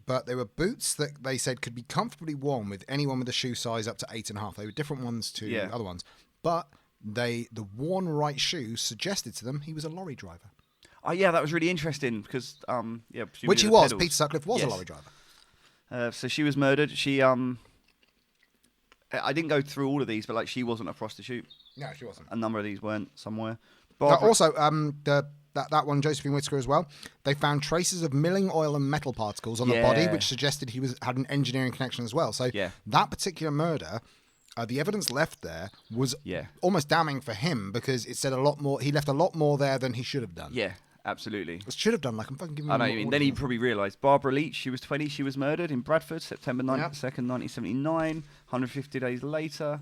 But they were boots that they said could be comfortably worn with anyone with a shoe size up to 8.5. They were different ones to other ones. But the worn right shoe suggested to them he was a lorry driver. Oh, yeah, that was really interesting because, which he was. Peter Sutcliffe was a lorry driver. So she was murdered. She, I didn't go through all of these, but like she wasn't a prostitute. No, she wasn't. A number of these weren't somewhere. Also, that one, Josephine Whittaker as well, they found traces of milling oil and metal particles on the body, which suggested he had an engineering connection as well. So that particular murder, the evidence left there was almost damning for him because it said a lot more. He left a lot more there than he should have done. Yeah, absolutely. Should have done. Like I'm fucking giving. I know what you mean. Then he probably realised. Barbara Leach, she was 20. She was murdered in Bradford, September 2nd, 1979. 150 days later,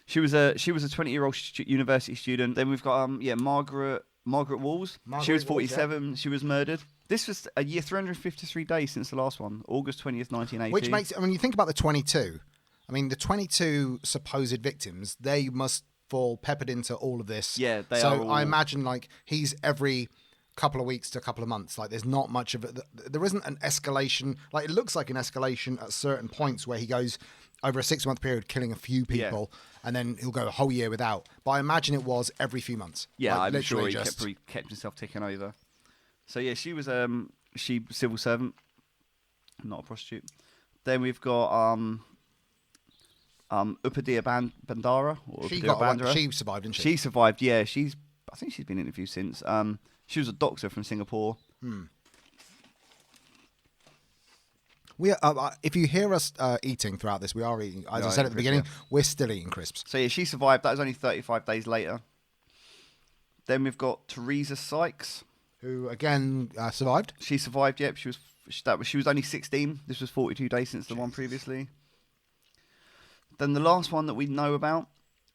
she was a 20-year-old university student. Then we've got Margaret Walls. She was 47. Walls, she was murdered. This was a year 353 days since the last one, August 20th, 1980. Which makes, when you think about the 22, I mean, the 22 supposed victims, they must fall peppered into all of this. Yeah, they are. So I imagine like he's every couple of weeks to a couple of months. Like there's not much of it. There isn't an escalation. Like it looks like an escalation at certain points where he goes over a 6-month period killing a few people and then he'll go a whole year without. But I imagine it was every few months. Yeah, like, I'm sure he kept himself ticking over. So yeah, she was civil servant, not a prostitute. Then we've got Upadhyaya Bandara. She survived, didn't she? She survived. Yeah, I think she's been interviewed since. She was a doctor from Singapore. We if you hear us eating throughout this, we are eating. As I said at the beginning, we're still eating crisps. So yeah, she survived. That was only 35 days later. Then we've got Teresa Sykes, who again survived. She survived. Yep, she was only 16. This was 42 days since the one previously. Then the last one that we know about,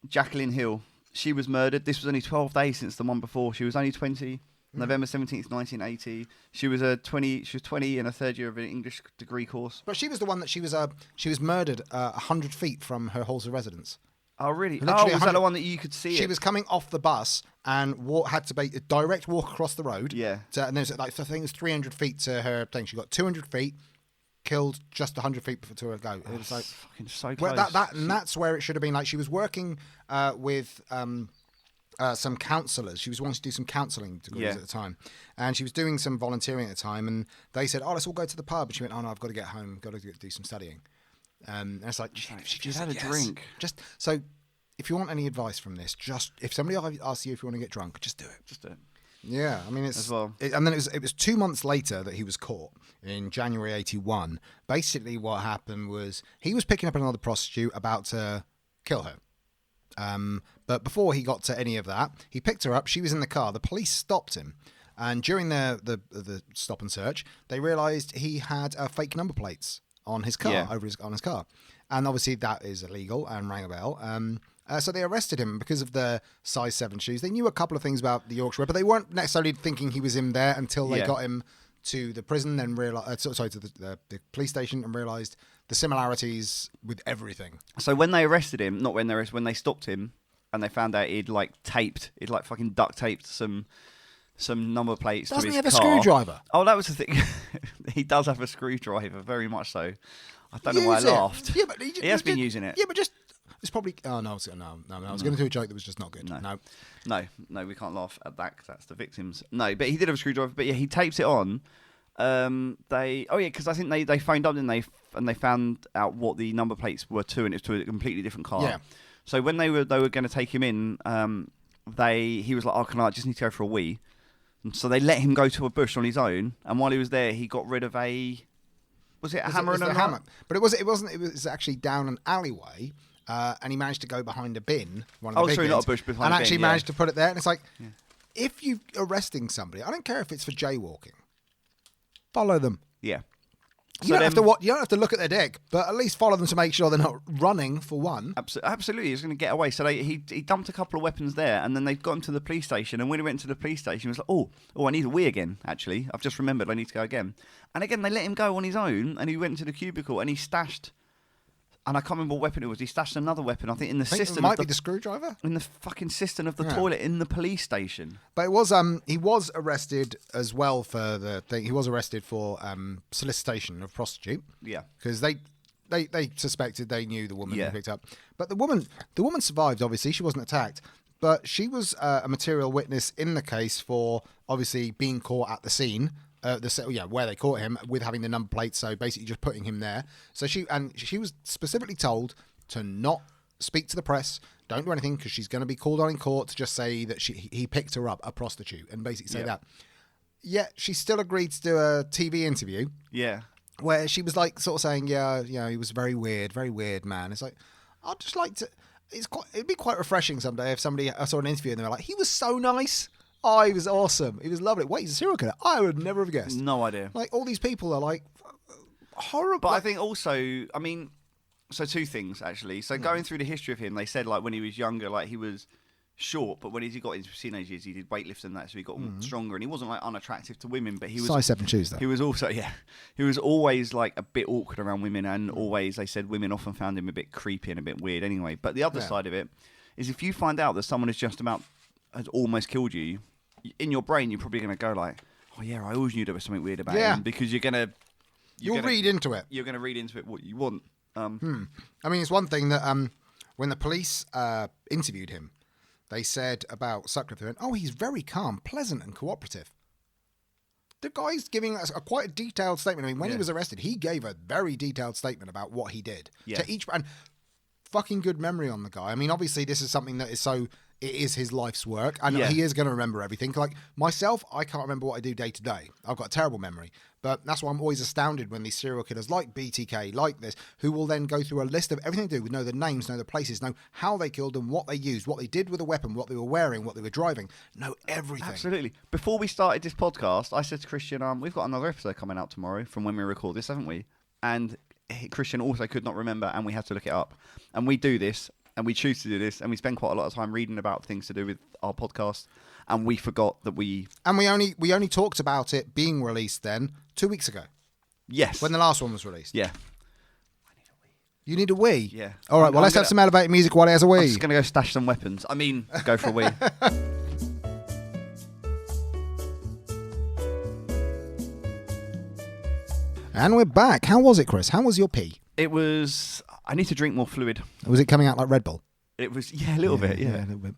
Jacqueline Hill. She was murdered. This was only 12 days since the one before. She was only 20. November 17th, 1980. She was 20 in a third year of an English degree course. But she was the one that she was murdered 100 feet from her halls of residence. Oh, really? Oh, was that the one that you could see? She was coming off the bus and had to be a direct walk across the road. Yeah. And there's I think it was 300 feet to her thing. She got 200 feet, killed just 100 feet before to her go. It was like fucking so close. And that's where it should have been. Like she was working with some counsellors. She was wanting to do some counselling degrees at the time, and she was doing some volunteering at the time. And they said, "Oh, let's all go to the pub." And she went, "Oh no, I've got to get home. Got to do some studying." And it's like she just had a drink. Just so, if you want any advice from this, just if somebody asks you if you want to get drunk, just do it. Just do it. Yeah, I mean it's as well. And then it was 2 months later that he was caught in January '81. Basically, what happened was he was picking up another prostitute about to kill her. But before he got to any of that, he picked her up. She was in the car. The police stopped him, and during the stop and search, they realised he had fake number plates on his car on his car, and obviously that is illegal and rang a bell. So they arrested him because of the size 7 shoes. They knew a couple of things about the Yorkshire Ripper. They weren't necessarily thinking he was in there until they got him to the prison and realised, to the police station, and realised the similarities with everything. So when they arrested him, when they stopped him, and they found out he'd fucking duct taped some number plates to his car. Doesn't he have a screwdriver? Oh, that was the thing. He does have a screwdriver, very much so. I don't know why I laughed. Yeah, but he has been using it. Yeah, but just it's probably. Oh no, no. I was going to do a joke that was just not good. No, we can't laugh at that because that's the victims. No, but he did have a screwdriver. But yeah, he tapes it on. Because I think they phoned up and they found out what the number plates were to, and it was to a completely different car. Yeah. So when they were going to take him in, he was like, "Oh, I just need to go for a wee." And so they let him go to a bush on his own, and while he was there, he got rid of a hammer and a hammer? But it wasn't. It was actually down an alleyway, and he managed to go behind a bin. One of the big bins, not a bush behind and a bin, actually managed to put it there. And it's like, if you're arresting somebody, I don't care if it's for jaywalking. Follow them. Yeah. You don't have to look at their dick, but at least follow them to make sure they're not running, for one. Absolutely, he's going to get away. So he dumped a couple of weapons there, and then they've got him to the police station. And when he went to the police station, he was like, oh, I need a wee again, actually. I've just remembered I need to go again. And again, they let him go on his own, and he went to the cubicle, and he stashed, and I can't remember what weapon it was. He stashed another weapon, I think, in the cistern. It might be the screwdriver? In the fucking cistern of the toilet in the police station. But it was he was arrested as well for the thing. He was arrested for solicitation of prostitute. Yeah. Because they suspected, they knew the woman who picked up. But the woman survived, obviously. She wasn't attacked. But she was a material witness in the case for obviously being caught at the scene. Where they caught him with having the number plate, so basically just putting him there. So she was specifically told to not speak to the press, don't do anything, because she's going to be called on in court to just say that he picked her up, a prostitute, and basically say that. Yet she still agreed to do a TV interview. Yeah. Where she was like sort of saying, he was very weird man. It's like, I'd just like to. It'd be quite refreshing someday if I saw an interview and they were like, he was so nice. Oh, he was awesome. He was lovely. Wait, he's a serial killer? I would never have guessed. No idea. Like, all these people are like horrible. But I think also, I mean, so two things actually. So going through the history of him, they said like when he was younger, like he was short, but when he got into teenage years, he did weightlifting and that, so he got stronger, and he wasn't like unattractive to women, but he was size 7 shoes though. He was also he was always like a bit awkward around women, and always they said women often found him a bit creepy and a bit weird. Anyway, but the other side of it is if you find out that someone has almost killed you, in your brain you're probably going to go like, oh yeah, I always knew there was something weird about him, because you'll read into it. You're going to read into it what you want. I mean, it's one thing that when the police interviewed him, they said about Sutcliffe, they went, oh, he's very calm, pleasant and cooperative. The guy's giving us quite a detailed statement. I mean, when he was arrested, he gave a very detailed statement about what he did to each, and fucking good memory on the guy. I mean, obviously this is something that is it is his life's work, and he is going to remember everything. Like myself, I can't remember what I do day to day. I've got a terrible memory, but that's why I'm always astounded when these serial killers like BTK, like this, who will then go through a list of everything they do, know the names, know the places, know how they killed them, what they used, what they did with a weapon, what they were wearing, what they were driving, know everything. Absolutely. Before we started this podcast, I said to Christian, we've got another episode coming out tomorrow from when we record this, haven't we? And Christian also could not remember, and we had to look it up. And we do this, and we choose to do this, and we spend quite a lot of time reading about things to do with our podcast, and we forgot that we only talked about it being released then 2 weeks ago. Yes, when the last one was released. Yeah. You need a wee? Yeah. All right, well, let's have some elevated music while he has a wee. I'm just going to go stash some weapons. I mean, go for a wee. And we're back. How was it, Chris? How was your pee? It was... I need to drink more fluid. Was it coming out like Red Bull? It was, a little bit. A little bit.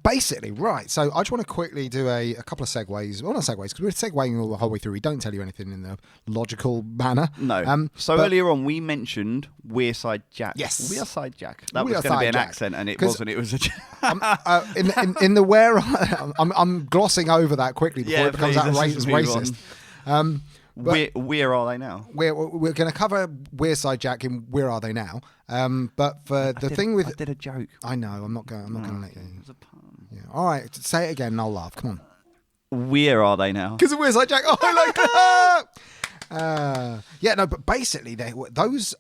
Basically, right, so I just want to quickly do a couple of segues. Well, not segues, because we're segueing all the whole way through. We don't tell you anything in a logical manner. No. Earlier on, we mentioned Wearside Jack. Yes. Wearside Jack. That was going to be an accent, and it wasn't. It was a... in the where... I'm glossing over that quickly before it becomes racist. Where are they now? We're going to cover Wearside Jack in Where Are They Now? But for the thing with... I did a joke. I know, I'm not going to let you... It was a pun. Yeah. All right, say it again and I'll laugh. Come on. Where are they now? Because of Wearside Jack. Oh, I like that! But basically, those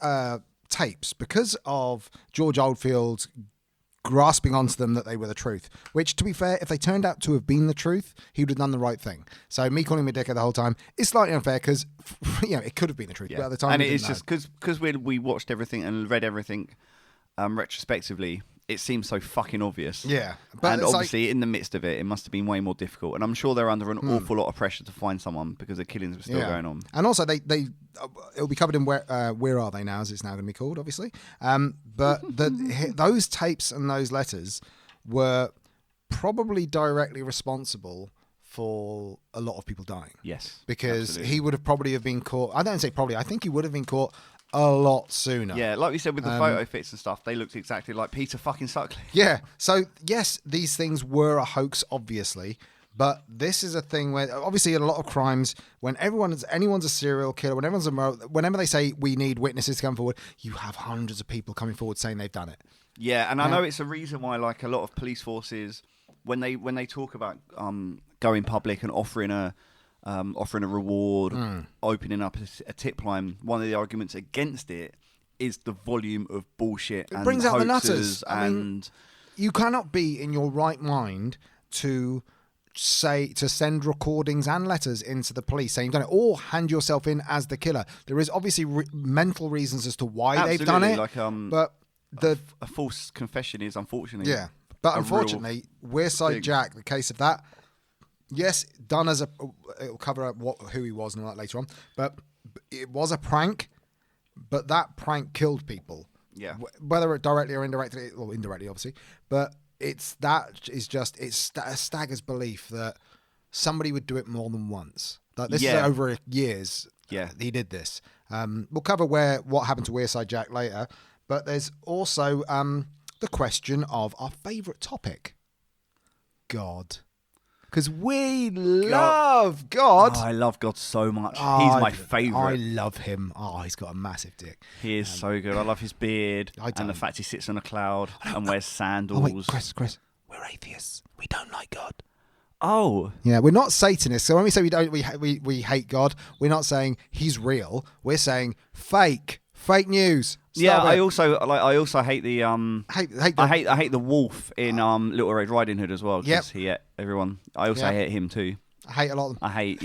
tapes, because of George Oldfield's grasping onto them that they were the truth, which, to be fair, if they turned out to have been the truth, he would have done the right thing. So me calling him a dickhead the whole time is slightly unfair, because it could have been the truth, but at the time, and it's just because we watched everything and read everything retrospectively, it seems so fucking obvious. Yeah, but and obviously in the midst of it, it must have been way more difficult, and I'm sure they're under an awful lot of pressure to find someone because the killings were still going on. And also it'll be covered in Where Are They Now, as it's now going to be called, obviously. But those tapes and those letters were probably directly responsible for a lot of people dying. Yes, because absolutely. He would have probably have been caught. I don't say probably. I think he would have been caught a lot sooner. Yeah, like we said with the Photofits and stuff, they looked exactly like Peter fucking Sutcliffe. Yeah. So yes, these things were a hoax, obviously. But this is a thing where, obviously, in a lot of crimes, when anyone's a serial killer, whenever they say we need witnesses to come forward, you have hundreds of people coming forward saying they've done it. Yeah, and I know it's a reason why, like, a lot of police forces, when they talk about going public and offering a offering a reward, opening up a tip line. One of the arguments against it is the volume of bullshit and brings out the hoaxes nutters. I mean, you cannot be in your right mind to send recordings and letters into the police saying you've done it, or hand yourself in as the killer. There is obviously mental reasons as to why they've done it, but a false confession is unfortunately unfortunately Wearside Jack, the case of that, yes, done as it'll cover up who he was and all that later on, but it was a prank, but that prank killed people. Yeah, whether it directly or indirectly, or indirectly obviously, but it staggers belief that somebody would do it more than once. Like this is over years. Yeah, he did this. We'll cover what happened to Wearside Jack later, but there's also the question of our favourite topic, God. Because we love God. Oh, I love God so much. He's my favourite. I love him. Oh, he's got a massive dick. He is so good. I love his beard and the fact he sits on a cloud and wears sandals. Oh, wait, Chris, we're atheists. We don't like God. Oh. Yeah, we're not Satanists. So when we say we hate God, we're not saying he's real. We're saying fake news. I also hate the I hate the wolf in Little Red Riding Hood as well. Because he ate everyone. I also hate him too. I hate a lot of them. I hate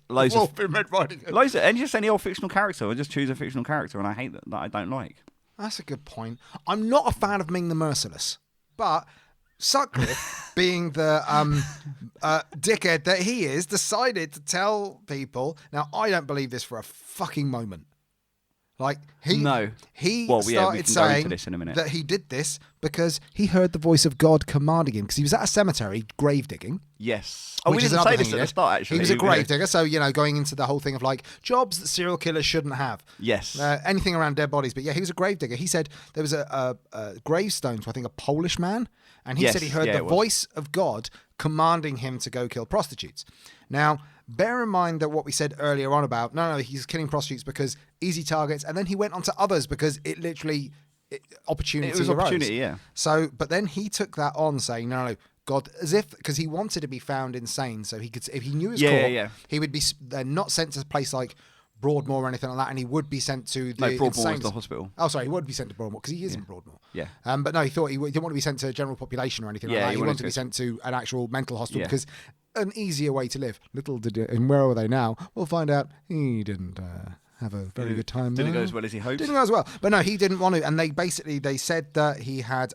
loads wolf in Red Riding Hood. Loads of, and just any old fictional character. I just choose a fictional character, and I hate that I don't like. That's a good point. I'm not a fan of Ming the Merciless, but Sutcliffe, being the dickhead that he is, decided to tell people. Now, I don't believe this for a fucking moment. Like he started saying that he did this because he heard the voice of God commanding him, because he was at a cemetery grave digging. Yes. Oh, we didn't say this at the start, actually. He was a grave digger, so, going into the whole thing of like jobs that serial killers shouldn't have. Yes. Anything around dead bodies. But yeah, he was a grave digger. He said there was a gravestone to, I think, a Polish man, and he said he heard the voice of God commanding him to go kill prostitutes. Now, bear in mind that what we said earlier on about, he's killing prostitutes because easy targets, and then he went on to others because it literally, opportunity arose. Opportunity, yeah. So, but then he took that on, saying, no, God, as if, because he wanted to be found insane, so he could, if he knew his caught, he would be not sent to a place like Broadmoor or anything like that, and he would be sent to the Broadmoor is the hospital. Oh, sorry, he would be sent to Broadmoor because he is in Broadmoor. Yeah. But no, he thought he didn't want to be sent to a general population or anything like that. He wanted to be sent to an actual mental hospital because an easier way to live. Little did it, and where are they now? We'll find out. He didn't have a very good time. Didn't go as well as he hoped. Didn't go as well, but no, he didn't want to. And they said that he had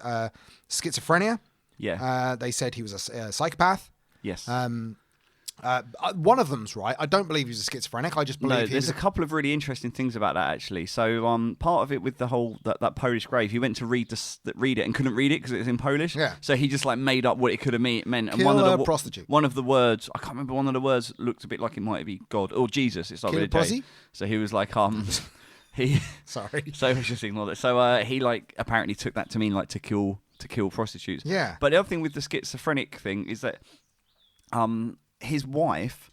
schizophrenia. Yeah. They said he was a psychopath. Yes. One of them's right. I don't believe he's a schizophrenic. I just believe there's a couple of really interesting things about that, actually. So part of it with the whole that Polish grave, he went to read it and couldn't read it because it was in Polish. Yeah. So he just made up what it could have meant. And prostitute. One of the words, I can't remember. One of the words looked a bit like it might be God or Jesus. It's like Kill So he was like he. Sorry. So he just ignored it. So he apparently took that to mean to kill prostitutes. Yeah. But the other thing with the schizophrenic thing is that his wife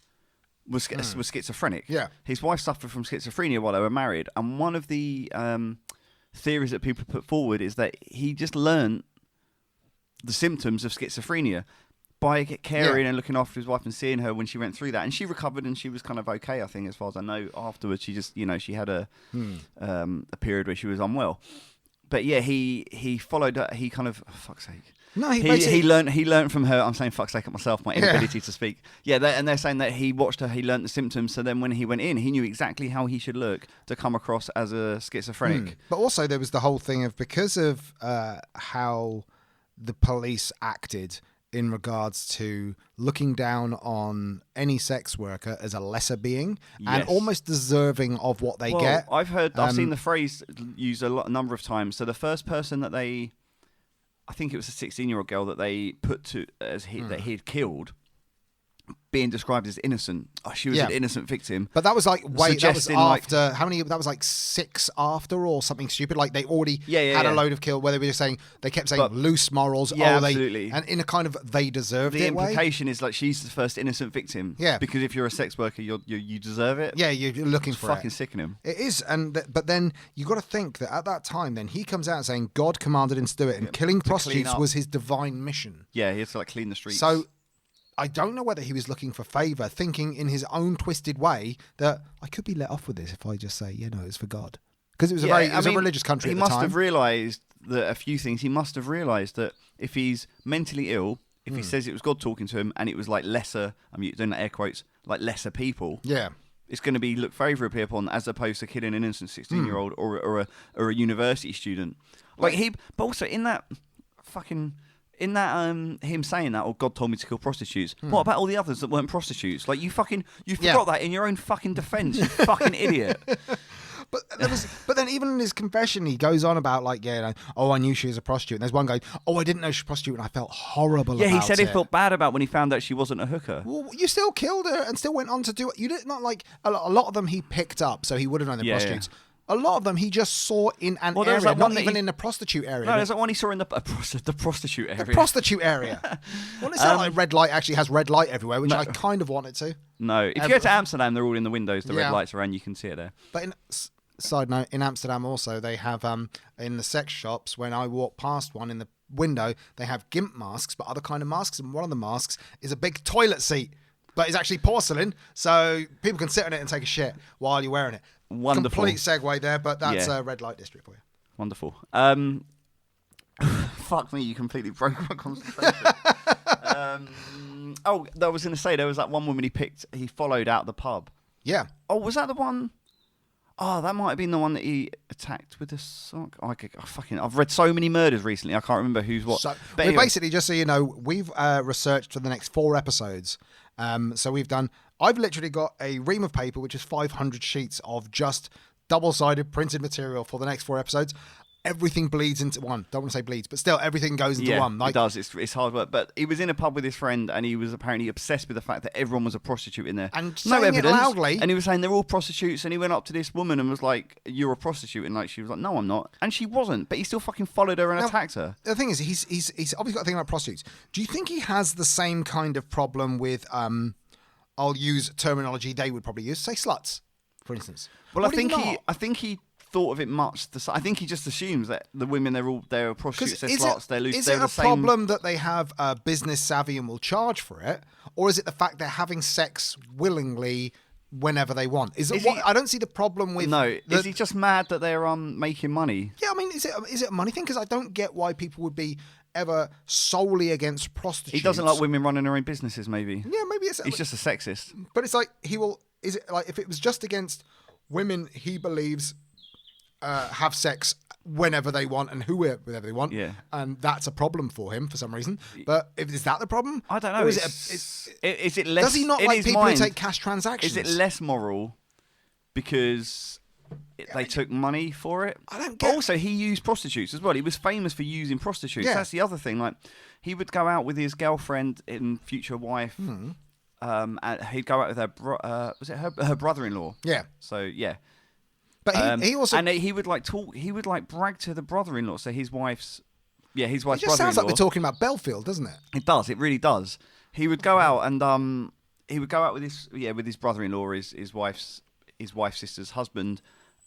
was schizophrenic. Yeah. His wife suffered from schizophrenia while they were married, and one of the theories that people put forward is that he just learned the symptoms of schizophrenia by caring and looking after his wife and seeing her when she went through that, and she recovered and she was kind of okay, I think, as far as I know. Afterwards, she just she had a period where she was unwell. But yeah, he followed her. He kind of fuck's sake. No, he learned from her. I'm saying fuck's sake at myself, my inability to speak. Yeah, and they're saying that he watched her. He learned the symptoms. So then when he went in, he knew exactly how he should look to come across as a schizophrenic. But also there was the whole thing of, because of how the police acted in regards to looking down on any sex worker as a lesser being and almost deserving of what they get. I've seen the phrase used a number of times. So the first person that I think it was a 16-year-old girl that they put to that he had killed, being described as innocent. Oh, she was an innocent victim. But that was that was after how many? That was 6 after or something stupid. Like they already had a load of kill where they were just saying, they kept saying loose morals. Yeah, absolutely. And in a kind of they deserved it. The implication is she's the first innocent victim. Yeah. Because if you're a sex worker, you deserve it. Yeah, you're looking for it. Fucking sickening. It is, but then you got to think that at that time, then he comes out saying God commanded him to do it, and killing prostitutes was his divine mission. Yeah, he had to clean the streets. So I don't know whether he was looking for favour, thinking in his own twisted way that I could be let off with this if I just say, it's for God. Because it was a religious country at the time. He must have realised that a few things. He must have realised that if he's mentally ill, if he says it was God talking to him and it was like lesser, I'm doing air quotes, like lesser people, it's going to be looked favourably upon as opposed to killing an innocent 16-year-old or a university student. But also in that him saying that, or God told me to kill prostitutes. What about all the others that weren't prostitutes? Like you forgot that in your own fucking defence, you fucking idiot. But then even in his confession, he goes on about I knew she was a prostitute. And there's one guy, I didn't know she was a prostitute, and I felt horrible about it. Yeah, he said he felt bad about when he found out she wasn't a hooker. Well, you still killed her and still went on to do it. You did not like a lot of them he picked up, so he would have known they're prostitutes. Yeah. A lot of them he just saw in an area, not even in the prostitute area. No, there's one he saw in the prostitute area. The prostitute area. Well, it's not like red light actually has red light everywhere, which I kind of want it to. No, if you go to Amsterdam, they're all in the windows. The red lights are on, you can see it there. But side note, in Amsterdam also, they have, in the sex shops, when I walk past one in the window, they have gimp masks, but other kind of masks, and one of the masks is a big toilet seat, but it's actually porcelain, so people can sit on it and take a shit while you're wearing it. Wonderful. Complete segue there, but that's a red light district for you. Wonderful. Fuck me, you completely broke my concentration. I was going to say, there was that one woman he followed out the pub. Yeah. Oh, was that the one? Oh, that might have been the one that he attacked with a sock. I've read so many murders recently, I can't remember who's what. But anyway. Basically, just so you know, we've researched for the next 4 episodes. So I've literally got a ream of paper, which is 500 sheets of just double-sided printed material for the next 4 episodes. Everything bleeds into one. Don't want to say bleeds, but still everything goes into one. It does. It's hard work. But he was in a pub with his friend, and he was apparently obsessed with the fact that everyone was a prostitute in there. And no evidence. It loudly. And he was saying they're all prostitutes. And he went up to this woman and was like, "You're a prostitute," and she was like, "No, I'm not." And she wasn't. But he still fucking followed her and attacked her. The thing is, he's obviously got a thing about prostitutes. Do you think he has the same kind of problem with? I'll use terminology they would probably use. Say sluts, for instance. Well, I think he thought of it much. I think he just assumes that the women they're prostitutes, they're sluts, they're loose. Is it a problem that they have business savvy and will charge for it, or is it the fact they're having sex willingly whenever they want? I don't see the problem with. No, is he just mad that they're making money? Yeah, I mean, is it a money thing? Because I don't get why people would be ever solely against prostitutes. He doesn't like women running their own businesses. Maybe. Yeah, maybe he's just a sexist. But it's like he will. Is it like if it was just against women? He believes. Have sex whenever they want and whoever they want, and that's a problem for him for some reason. But is that the problem? I don't know. Is it less? Does he not like people who take cash transactions? Is it less moral because they took money for it? I don't get. But also, he used prostitutes as well. He was famous for using prostitutes. Yeah. That's the other thing. Like, he would go out with his girlfriend and future wife. And he'd go out with her brother-in-law? Yeah. So yeah. But he also he would talk. He would brag to the brother-in-law. So his wife's brother-in-law. It just sounds like they're talking about Belfield, doesn't it? It does. It really does. He would go out and with his brother-in-law, his wife's sister's husband,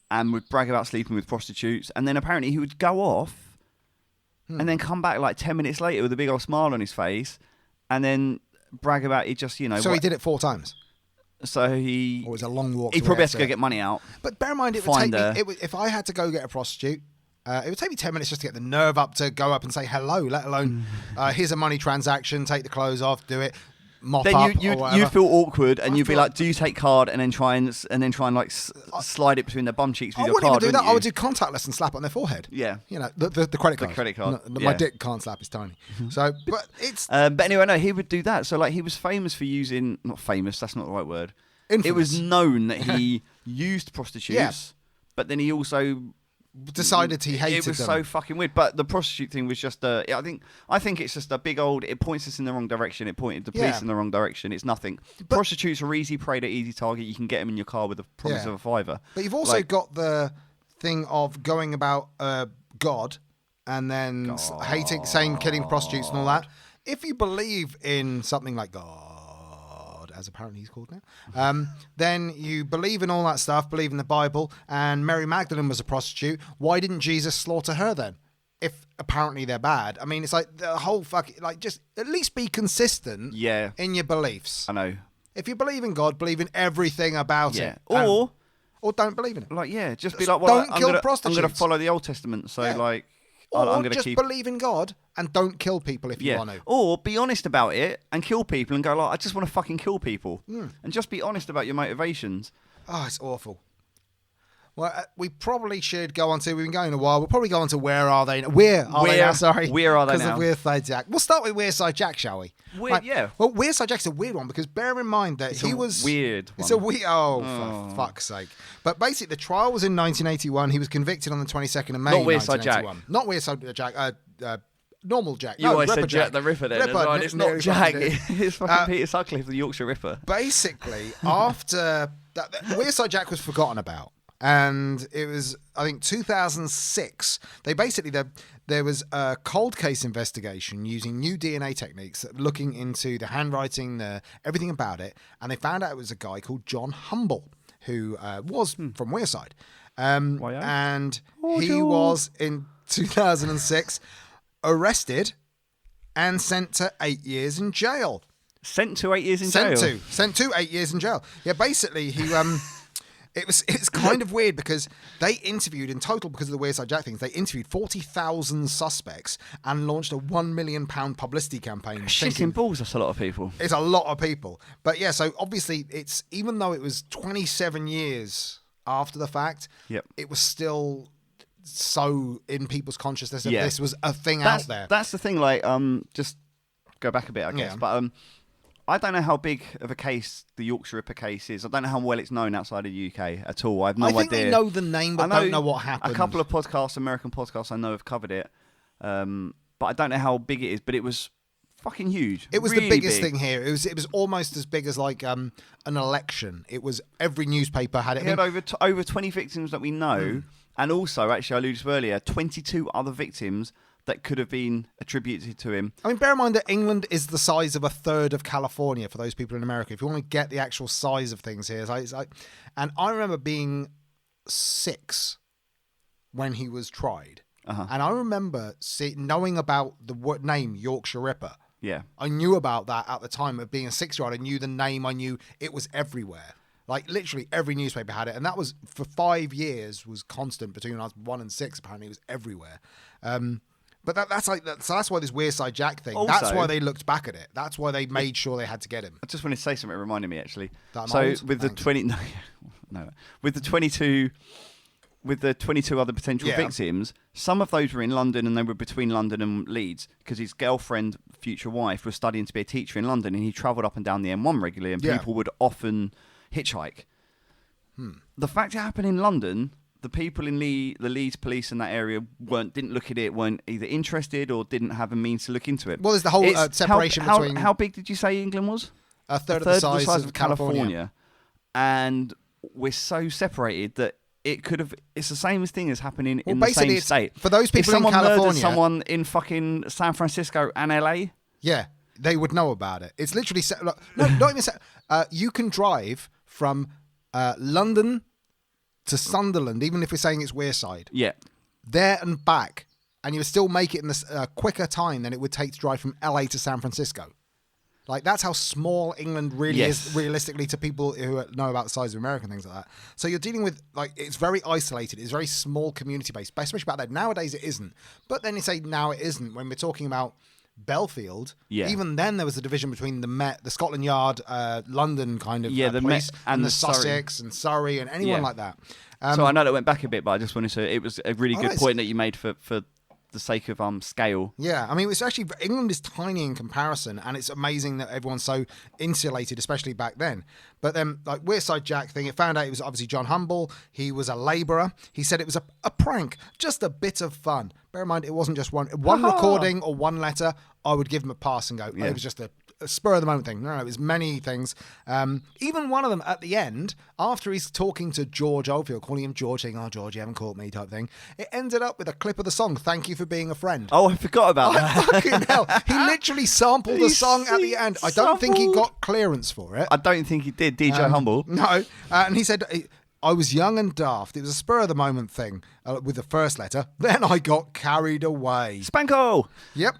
and would brag about sleeping with prostitutes. And then apparently he would go off, and then come back like 10 minutes later with a big old smile on his face, and then brag about it. Just So he did it 4 times. So it was a long walk. He probably had to go get money out. But bear in mind, it would take me. If I had to go get a prostitute, it would take me 10 minutes just to get the nerve up to go up and say hello. Let alone, here's a money transaction. Take the clothes off. Do it. Mop then up. You'd feel awkward, and you'd be like, "Do you take card?" And then try and slide it between their bum cheeks with your card. I wouldn't even do that. I would do contactless and slap it on their forehead. Yeah, the credit card. The credit card. No, my dick can't slap. It's tiny. So, but it's. But anyway, no, he would do that. So he was famous for using. Not famous. That's not the right word. Infamous. It was known that he used prostitutes, but then he also decided he hated them. It was so fucking weird. But the prostitute thing was just I think it's just a big old. It points us in the wrong direction. It pointed the police in the wrong direction. It's nothing. But prostitutes are easy prey, to easy target. You can get them in your car with the promise of a fiver. But you've also got the thing of going about God and then saying killing prostitutes and all that. If you believe in something like God, as apparently he's called now, then you believe in all that stuff, believe in the Bible, and Mary Magdalene was a prostitute. Why didn't Jesus slaughter her then? if apparently they're bad. I mean, it's like the whole fucking, like, just at least be consistent in your beliefs. I know. If you believe in God, believe in everything about it. Or don't believe in it. Like, just be like, well, don't kill prostitutes. I'm going to follow the Old Testament. So, like, or I'm going to just believe in God and don't kill people if you want to. Or be honest about it and kill people and go, like, I just want to fucking kill people. And just be honest about your motivations. Oh, it's awful. Well, we probably should go on to, we've been going a while, we'll probably go on to Where Are They Now? Where Are They Now? Because of Wearside Jack. We'll start with Wearside Jack, shall we? Well, Wearside Jack's a weird one because bear in mind that he was... weird one. It's a weird... Oh, for fuck's sake. But basically, the trial was in 1981. He was convicted on the 22nd of May, Not Wearside Jack. Not Wearside Jack. Normal Jack. You always said Jack the Ripper then. Ripper, it's not Jack. It's fucking Peter Sutcliffe, the Yorkshire Ripper. Basically, after... Wearside Jack was forgotten about. And it was, I think, 2006. There was a cold case investigation using new DNA techniques, looking into the handwriting, everything about it, and they found out it was a guy called John Humble, who was from Wearside, and he was in 2006 arrested and sent to 8 years in jail. Sent to 8 years in jail. Sent to 8 years in jail. Yeah, basically he. It's kind of weird because they interviewed in total, because of the Wearside Jack things, they interviewed 40,000 suspects and launched a £1 million publicity campaign. Shitting balls, that's a lot of people. It's a lot of people. But yeah, so obviously it's, even though it was 27 years after the fact, it was still so in people's consciousness that this was a thing out there. That's the thing, like, just go back a bit, I guess. But I don't know how big of a case the Yorkshire Ripper case is. I don't know how well it's known outside of the UK at all. I have no idea. I think they know the name, but don't know what happened. A couple of podcasts, American podcasts, I know have covered it. But I don't know how big it is. But it was fucking huge. It was really the biggest big thing here. It was almost as big as like an election. It was, every newspaper had it. He had over 20 victims that we know. And also, actually, I alluded to earlier, 22 other victims that could have been attributed to him. I mean, bear in mind that England is the size of a third of California for those people in America. If you want to get the actual size of things here. And I remember being 6 when he was tried. And I remember knowing about the name Yorkshire Ripper. Yeah. I knew about that at the time of being a 6-year-old. I knew the name. I knew it was everywhere. Like, literally every newspaper had it. And that was, for 5 years, was constant between when I was 1 and 6. Apparently, it was everywhere. But that's why this Wearside Jack thing. Also, that's why they looked back at it. That's why they made sure they had to get him. I just want to say something. It reminded me actually. With the 22 other potential victims, some of those were in London and they were between London and Leeds because his girlfriend, future wife, was studying to be a teacher in London and he travelled up and down the M1 regularly and people would often hitchhike. The fact it happened in London. The people in the Leeds police in that area didn't look at it, weren't either interested or didn't have a means to look into it. Well, there's the whole separation between... How big did you say England was? A third of the size of California. And we're so separated that it could have... It's the same thing as happening in the same state. For those people in California... If someone in fucking San Francisco and LA... Yeah, they would know about it. It's literally... No, not even... You can drive from London to Sunderland, even if we're saying it's Wearside. Yeah. There and back. And you would still make it in a quicker time than it would take to drive from LA to San Francisco. Like, that's how small England really is realistically to people who know about the size of America and things like that. So you're dealing with, like, it's very isolated. It's very small community-based, especially about that. Nowadays it isn't. But then you say now it isn't when we're talking about Belfield. Yeah. Even then there was a division between the Met, the Scotland Yard, London kind of the police, Met and the Sussex and Surrey and anyone like that. So I know that went back a bit, but I just wanted to... It was a really good point that you made for the sake of scale. Yeah, I mean, it's actually... England is tiny in comparison, and it's amazing that everyone's so insulated, especially back then. But then, like, Wearside Jack thing, it found out it was obviously John Humble. He was a labourer. He said it was a prank, just a bit of fun. Bear in mind, it wasn't just one recording or one letter. I would give him a pass and go, it was just a spur of the moment thing. No, it was many things. Even one of them at the end, after he's talking to George Oldfield, calling him George, saying, "Oh, George, you haven't caught me," type thing. It ended up with a clip of the song, "Thank You for Being a Friend." Oh, I forgot about that. Fucking hell. He literally sampled the song at the end. I don't think he got clearance for it. I don't think he did, DJ Humble. No. And he said... I was young and daft. It was a spur of the moment thing with the first letter. Then I got carried away. Spanko! Yep.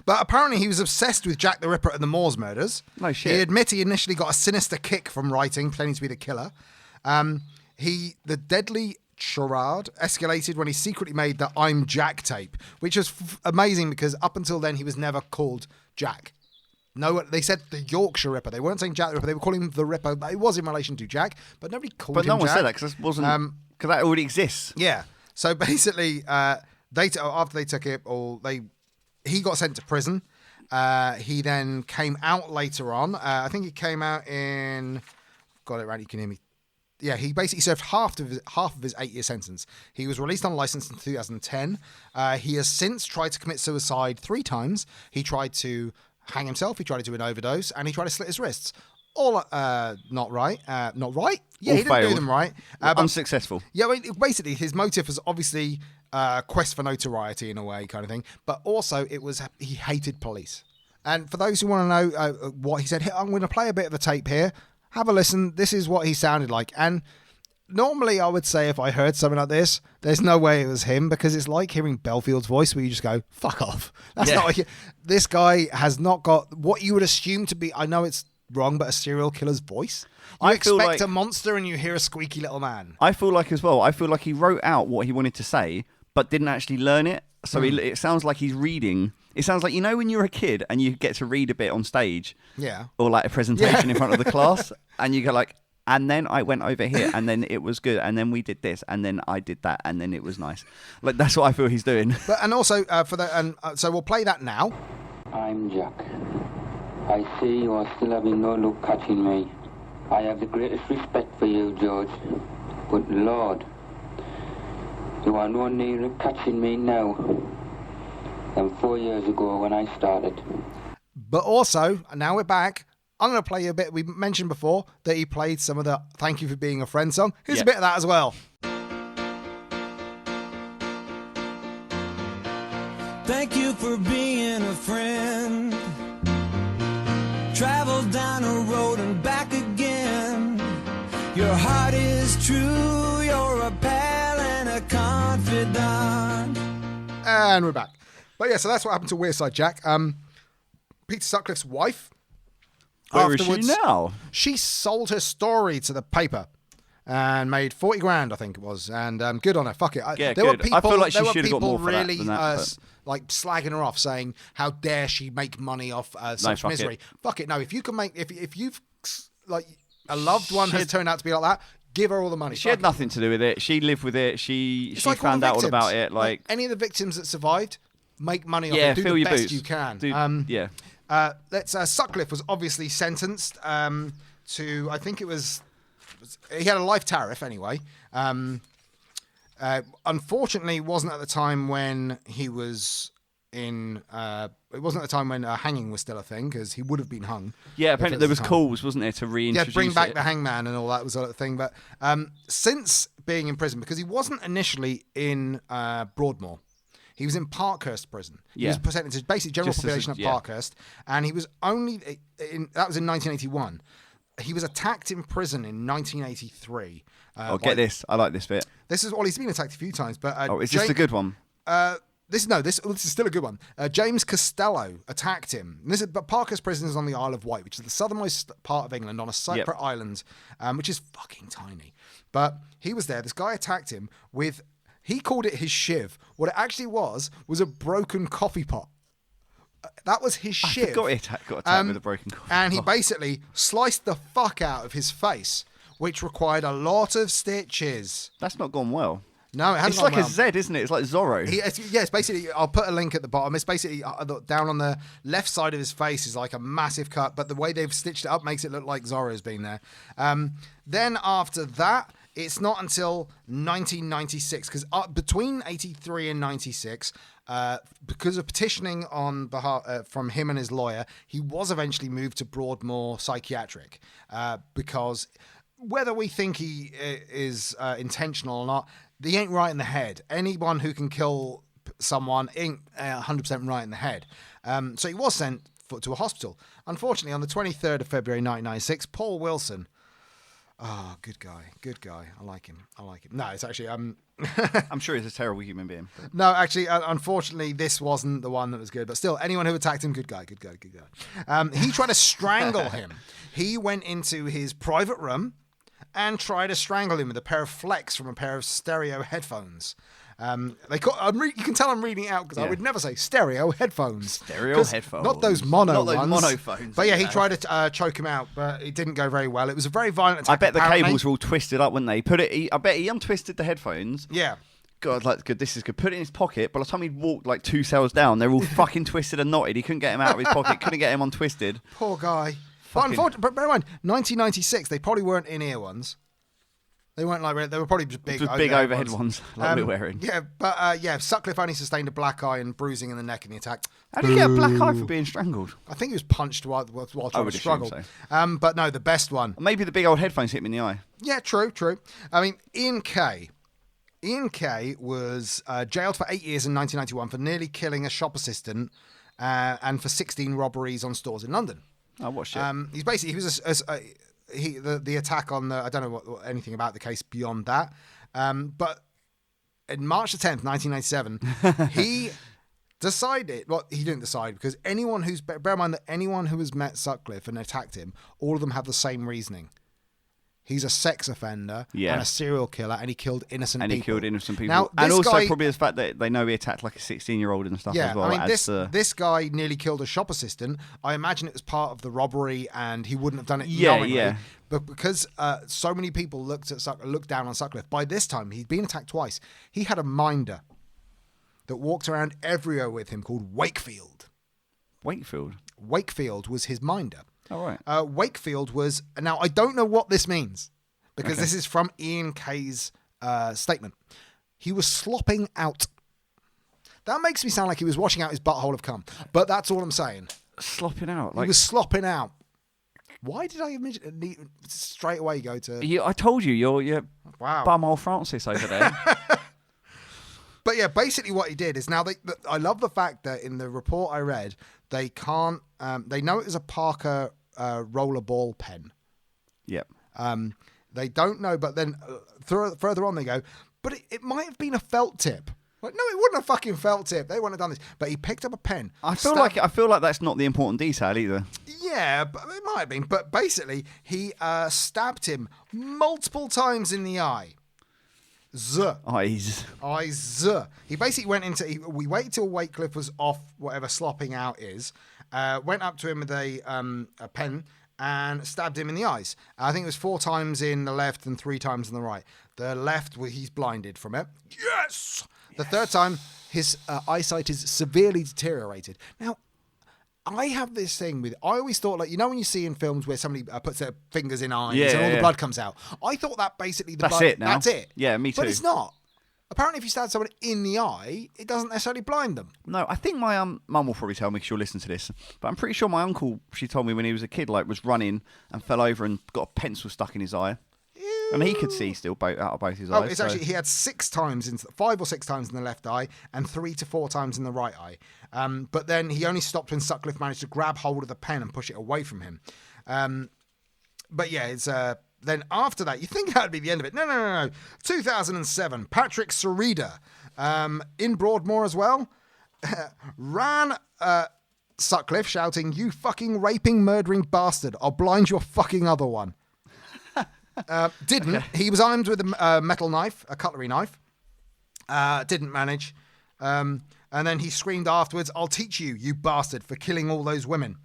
But apparently he was obsessed with Jack the Ripper and the Moors murders. No shit. He admits he initially got a sinister kick from writing, claiming to be the killer. The deadly charade escalated when he secretly made the I'm Jack tape, which was amazing because up until then he was never called Jack. No, they said the Yorkshire Ripper. They weren't saying Jack the Ripper. They were calling him the Ripper. It was in relation to Jack, but nobody called him Jack. But no one said that because it wasn't... Because that already exists. Yeah. So basically, after they took it, he got sent to prison. He then came out later on. I think he came out in... Got it right, you can hear me. Yeah, he basically served half of his 8-year sentence. He was released on license in 2010. He has since tried to commit suicide 3 times. He tried to hang himself, he tried to do an overdose, and he tried to slit his wrists. All not right. Not right? Yeah, All he didn't failed. do them right. Unsuccessful. Yeah, I mean, basically his motive was obviously quest for notoriety in a way, kind of thing. But also it was he hated police. And for those who want to know what he said, I'm going to play a bit of the tape here. Have a listen. This is what he sounded like. And normally I would say if I heard something like this, there's no way it was him because it's like hearing Belfield's voice where you just go, fuck off. That's not like this guy has not got what you would assume to be, I know it's wrong, but a serial killer's voice. You expect a monster and you hear a squeaky little man. I feel like he wrote out what he wanted to say, but didn't actually learn it. So it sounds like he's reading. It sounds like, you know, when you're a kid and you get to read a bit on stage, or like a presentation in front of the class, and you go like, and then I went over here, and then it was good, and then we did this, and then I did that, and then it was nice. Like that's what I feel he's doing. But and also so we'll play that now. I'm Jack. I see you are still having no luck catching me. I have the greatest respect for you, George. But Lord, you are no nearer catching me now than 4 years ago when I started. But also, now we're back. I'm going to play you a bit. We mentioned before that he played some of the Thank You for Being a Friend song. Here's a bit of that as well. Thank you for being a friend. Travel down a road and back again. Your heart is true. You're a pal and a confidant. And we're back. But yeah, so that's what happened to Wearside Jack. Peter Sutcliffe's wife. Where is she now? She sold her story to the paper and made 40 grand, I think it was. And good on her. Fuck it. Yeah, there were good. people, I feel like she there were should have got people more for really that than that. like slagging her off, saying how dare she make money off such fuck misery. it. Fuck it. No, if you can make if you've like a loved one has turned out to be like that, give her all the money. She had nothing to do with it. She lived with it. She like found out all about it. Like any of the victims that survived, make money off yeah, it. Do fill the your best boots. you can. Sutcliffe was obviously sentenced to, I think it was, he had a life tariff anyway. Unfortunately, it wasn't at the time when he was in, it wasn't at the time when hanging was still a thing, because he would have been hung. Yeah, apparently there was calls, wasn't there, to reintroduce bring back it. the hangman and all that was a thing. But since being in prison, because he wasn't initially in Broadmoor, he was in Parkhurst prison. He was presented to basically general population of Parkhurst, and he was only that was in 1981. He was attacked in prison in 1983. Get this. I like this bit. This is he's been attacked a few times, but is this a good one? This is still a good one. James Costello attacked him. But Parkhurst prison is on the Isle of Wight, which is the southernmost part of England on a separate island, which is fucking tiny. But he was there. This guy attacked him with. He called it his shiv. What it actually was a broken coffee pot. That was his shiv. I forgot it got attacked with a broken coffee pot. And he basically sliced the fuck out of his face, which required a lot of stitches. That's not gone well. No, it hasn't. It's like a Z, isn't it? It's like Zorro. It's basically, I'll put a link at the bottom. It's basically down on the left side of his face is like a massive cut, but the way they've stitched it up makes it look like Zorro's been there. Then after that, it's not until 1996, because between 83 and 96, because of petitioning on behalf from him and his lawyer, he was eventually moved to Broadmoor Psychiatric, because whether we think he is intentional or not, he ain't right in the head. Anyone who can kill someone ain't 100% right in the head. So he was sent to a hospital. Unfortunately, on the 23rd of February 1996, Paul Wilson, Oh, good guy. I like him. No, it's actually I'm sure he's a terrible human being. But... No, actually, unfortunately, this wasn't the one that was good. But still, anyone who attacked him, good guy. He tried to strangle him. He went into his private room and tried to strangle him with a pair of flex from a pair of stereo headphones. You can tell I'm reading it out because I would never say stereo headphones. Stereo headphones. Not those mono ones. Monophones. But yeah, he tried to choke him out, but it didn't go very well. It was a very violent attack. I bet the apparently. cables were all twisted up, weren't they? I bet he untwisted the headphones. Yeah. God, good. This is good. Put it in his pocket. By the time he'd walked like 2 cells down, they're all fucking twisted and knotted. He couldn't get him out of his pocket. Couldn't get him untwisted. Poor guy. But bear in mind, 1996, they probably weren't in-ear ones. They weren't like, they were probably just big overhead ones like we're wearing. Yeah, but Sutcliffe only sustained a black eye and bruising in the neck in the attack. How did he get a black eye for being strangled? I think he was punched while trying to struggle. So. But no, the best one. Maybe the big old headphones hit him in the eye. Yeah, true. I mean, Ian Kay was jailed for 8 years in 1991 for nearly killing a shop assistant and for 16 robberies on stores in London. Oh, what shit? The attack on I don't know anything about the case beyond that, but in March the 10th, 1997, he decided. Well, he didn't decide because bear in mind that anyone who has met Sutcliffe and attacked him, all of them have the same reasoning. He's a sex offender and a serial killer, and he killed innocent people. Now, and also probably the fact that they know he attacked like a 16-year-old and stuff as well. I mean, this guy nearly killed a shop assistant. I imagine it was part of the robbery, and he wouldn't have done it knowingly. Yeah. But because so many people looked down on Sutcliffe, by this time he'd been attacked twice. He had a minder that walked around everywhere with him called Wakefield. Wakefield was his minder. All right. Wakefield was... Now, I don't know what this means, because this is from Ian Kay's statement. He was slopping out. That makes me sound like he was washing out his butthole of cum, but that's all I'm saying. Slopping out? He was slopping out. Why did I straight away go to... I told you, you're bumhole Francis over there. But yeah, basically what he did is now I love the fact that in the report I read, they can't... they know it was a Parker rollerball pen. Yep. They don't know, but then further on they go, but it might have been a felt tip. Like, no, it wouldn't have fucking felt tip. They wouldn't have done this. But he picked up a pen. I feel like that's not the important detail either. Yeah, but it might have been. But basically, he stabbed him multiple times in the eye. Eyes. He basically went into... We waited till Wakefield was off whatever slopping out is. Went up to him with a pen and stabbed him in the eyes. I think it was 4 times in the left and 3 times in the right. The left, he's blinded from it. Yes! The third time, his eyesight is severely deteriorated. Now, I have this thing with... I always thought, like, you know when you see in films where somebody puts their fingers in eyes and all the blood comes out? I thought that basically... That's it now. That's it. Yeah, me too. But it's not. Apparently, if you stab someone in the eye, it doesn't necessarily blind them. No, I think my mum will probably tell me because she'll listen to this. But I'm pretty sure my uncle, she told me when he was a kid, like, was running and fell over and got a pencil stuck in his eye. And he could see still out of both his eyes. It's actually, he had 5 or 6 times in the left eye and 3 to 4 times in the right eye. But then he only stopped when Sutcliffe managed to grab hold of the pen and push it away from him. But yeah, it's... Then after that, you think that would be the end of it. No. 2007, Patrick Sarida, in Broadmoor as well, ran Sutcliffe shouting, "You fucking raping, murdering bastard. I'll blind your fucking other one." Didn't. Okay. He was armed with a metal knife, a cutlery knife. Didn't manage. And then he screamed afterwards, "I'll teach you, you bastard, for killing all those women."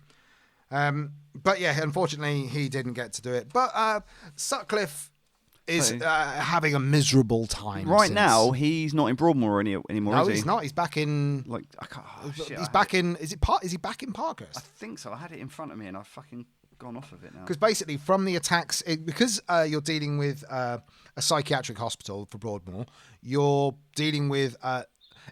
But yeah, unfortunately, he didn't get to do it. But Sutcliffe is having a miserable time. Right now, he's not in Broadmoor anymore. No, is he? He's not. He's back in. Like I can't. He's back in. Is he back in Parkhurst? I think so. I had it in front of me, and I've fucking gone off of it now. Because basically, from the attacks, because you're dealing with a psychiatric hospital for Broadmoor, you're dealing with.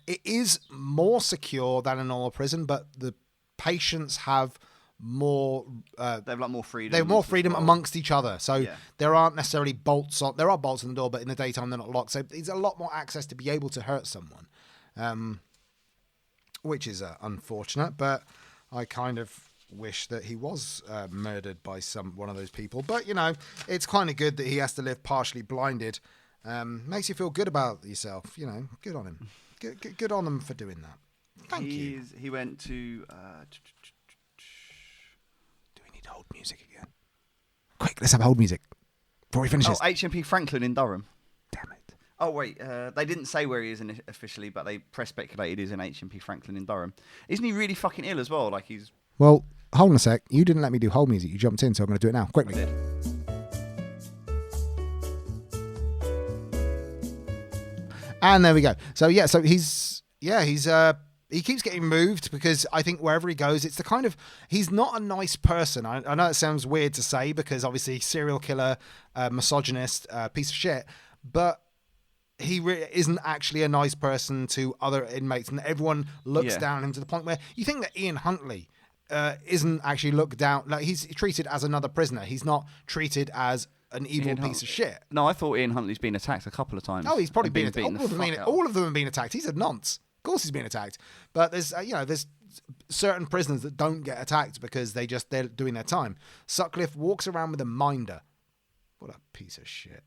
It is more secure than a normal prison, but the patients have more they have like more freedom. They have more freedom amongst each other, so there aren't necessarily bolts on. There are bolts on the door, but in the daytime they're not locked, so there's a lot more access to be able to hurt someone, which is unfortunate. But I kind of wish that he was murdered by one of those people. But, you know, it's kind of good that he has to live partially blinded. Makes you feel good about yourself, you know. Good on him. Good on him for doing that. Thank you. He went to... Do we need hold music again? Quick, let's have hold music before we finish this. HMP Franklin in Durham. Damn it. Oh, wait. They didn't say where he is officially, but they press speculated he's in HMP Franklin in Durham. Isn't he really fucking ill as well? Like, he's... Well, hold on a sec. You didn't let me do hold music. You jumped in, so I'm going to do it now. Quickly. And there we go. So, yeah, he keeps getting moved because I think wherever he goes, it's the kind of... He's not a nice person. I know it sounds weird to say because obviously serial killer, misogynist, piece of shit, but he isn't actually a nice person to other inmates, and everyone looks down on him to the point where you think that Ian Huntley isn't actually looked down... Like, he's treated as another prisoner. He's not treated as an evil piece of shit. No, I thought Ian Huntley's been attacked a couple of times. Oh, he's probably been beaten. All of them have been attacked. He's a nonce. Of course he's been attacked. But there's certain prisoners that don't get attacked because they're doing their time. Sutcliffe walks around with a minder. What a piece of shit.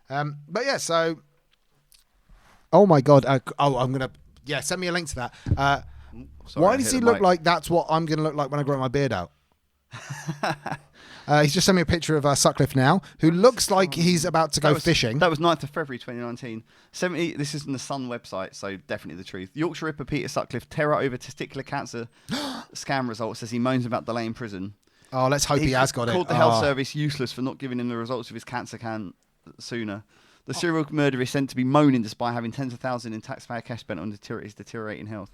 But yeah, so... Oh my God. I'm going to... Yeah, send me a link to that. Why does he look like that's what I'm going to look like when I grow my beard out? He's just sent me a picture of Sutcliffe now, who looks like he's about to go fishing. That was 9th of February 2019. This is in the Sun website, so definitely the truth. Yorkshire Ripper Peter Sutcliffe, terror over testicular cancer scam results as he moans about delay in prison. Oh, let's hope he has got it. Called the health service useless for not giving him the results of his cancer sooner. The serial murderer is sent to be moaning despite having tens of thousands in taxpayer cash spent on his deteriorating health.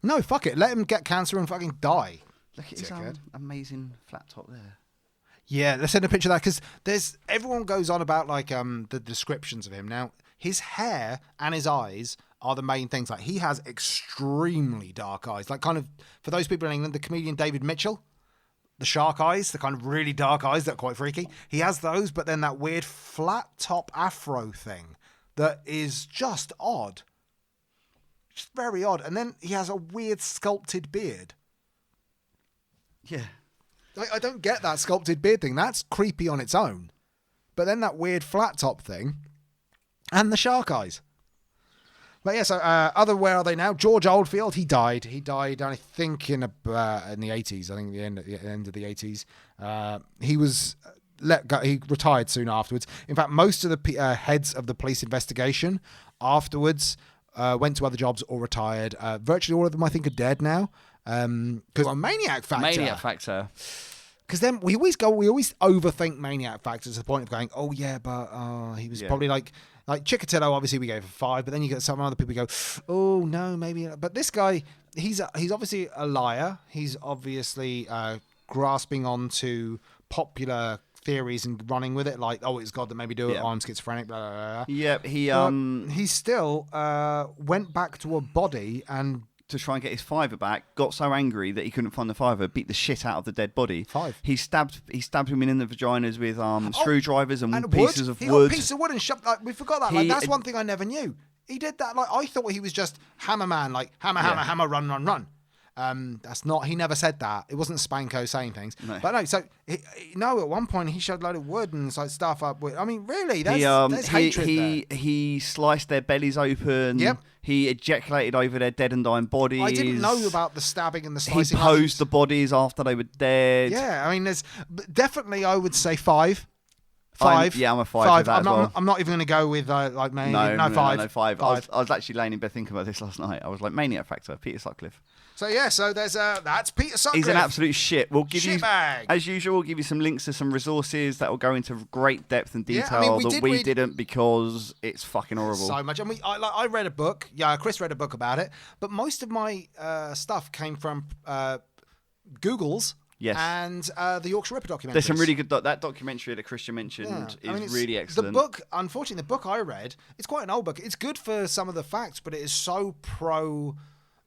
No, fuck it. Let him get cancer and fucking die. Look at his amazing flat top there. Yeah, let's send a picture of that because everyone goes on about like the descriptions of him. Now, his hair and his eyes are the main things. Like, he has extremely dark eyes. Like, kind of, for those people in England, the comedian David Mitchell, the shark eyes, the kind of really dark eyes that are quite freaky. He has those, but then that weird flat top afro thing that is just odd. Just very odd. And then he has a weird sculpted beard. Yeah. I don't get that sculpted beard thing. That's creepy on its own. But then that weird flat top thing and the shark eyes. But yeah, so where are they now? George Oldfield, he died. He died, I think, in the 80s. I think the end of the 80s. He was let go. He retired soon afterwards. In fact, most of the heads of the police investigation afterwards went to other jobs or retired. Virtually all of them, I think, are dead now. Because Maniac Factor. Because then we always overthink Maniac Factor to the point of going, oh yeah, but he was probably like Chikatilo. Obviously, we gave a 5, but then you get some other people go, oh no, maybe not. But this guy, he's obviously a liar. He's obviously grasping onto popular theories and running with it, like, oh, it's God that made me do it. Oh, I'm schizophrenic. Blah, blah, blah. Yeah, he still went back to a body and. To try and get his fiver back, got so angry that he couldn't find the fiver, beat the shit out of the dead body. 5. He stabbed women in the vaginas with screwdrivers and pieces of wood. He got a piece of wood and shoved. Like, we forgot that. Like, that's one thing I never knew. He did that. Like, I thought he was just hammer man, like hammer, run, run, run. That's not. He never said that. It wasn't Spanko saying things. No. But no. So at one point he shoved a load of wood and like stuff up. I mean, really, there's hatred there. He sliced their bellies open. Yep. He ejaculated over their dead and dying bodies. I didn't know about the stabbing and the slicing. He posed the bodies after they were dead. Yeah, I mean, there's definitely. I would say 5. I'm a 5 with that as well. I'm not even going to go with like Maniac. No, 5. No, 5. I was actually laying in bed thinking about this last night. I was like, Maniac Factor, Peter Sutcliffe. So yeah, there's that's Peter Sutcliffe. He's an absolute shit. We'll give you, bag. As usual, we'll give you some links to some resources that will go into great depth and detail we didn't because it's fucking horrible. So much. And I read a book. Yeah, Chris read a book about it. But most of my stuff came from Google's. Yes. And the Yorkshire Ripper documentary. There's some really good... that documentary that Christian mentioned is really excellent. The book, unfortunately, the book I read, it's quite an old book. It's good for some of the facts, but it is so pro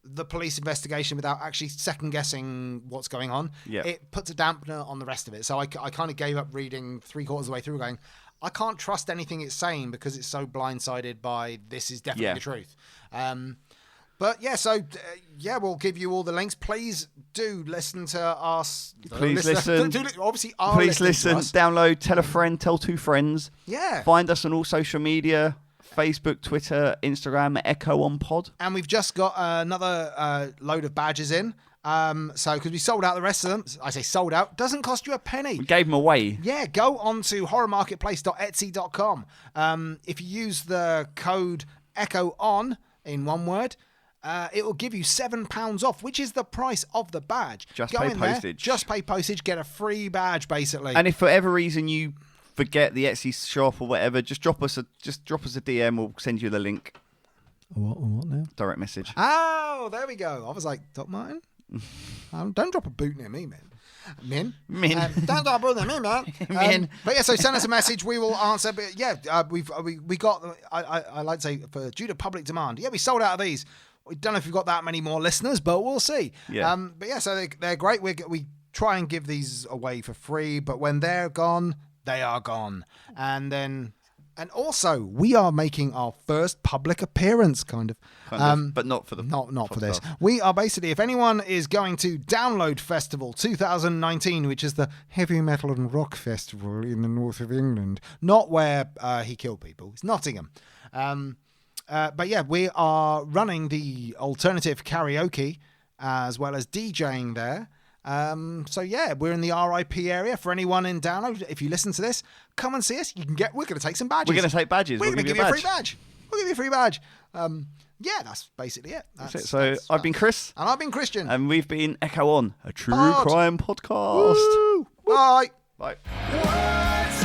the police investigation without actually second-guessing what's going on. Yeah. It puts a dampener on the rest of it. So I kind of gave up reading 3/4 of the way through going, I can't trust anything it's saying because it's so blindsided by this is definitely the truth. But yeah, so we'll give you all the links. Please do listen to us. Please listen. Obviously, are Please listening to listen. us. Download. Tell a friend. Tell 2 friends. Yeah. Find us on all social media: Facebook, Twitter, Instagram. Echo on Pod. And we've just got another load of badges in. So because we sold out the rest of them, I say sold out, doesn't cost you a penny. We gave them away. Yeah, go on to horrormarketplace.etsy.com. If you use the code ECHOON in one word, it will give you £7 off, which is the price of the badge. Just go pay in there, postage. just pay postage, get a free badge, basically. And if for whatever reason you forget the Etsy shop or whatever, just drop us a DM. We'll send you the link. What now? Direct message. Oh, there we go. I was like, Doc Martin? Don't drop a boot near me, man. Don't drop a boot near me, man. But yeah, so send us a message. We will answer. But yeah, we got. I like to say due to public demand. Yeah, we sold out of these. We don't know if we've got that many more listeners, but we'll see. Yeah. But yeah, so they're great. We try and give these away for free, but when they're gone, they are gone. And also, we are making our first public appearance, kind of, but not for the not for this. We are basically, if anyone is going to Download Festival 2019, which is the heavy metal and rock festival in the north of England, not where he killed people, it's Nottingham. But yeah, we are running the alternative karaoke as well as DJing there. So yeah, we're in the RIP area. For anyone in Download, if you listen to this, come and see us. We're going to take some badges. We're going to take badges. We're going to give you a free badge. We'll give you a free badge. Yeah, that's basically it. That's it. So I've been Chris. And I've been Christian. And we've been Echo On, a true crime podcast. Woo. Bye. Bye. Words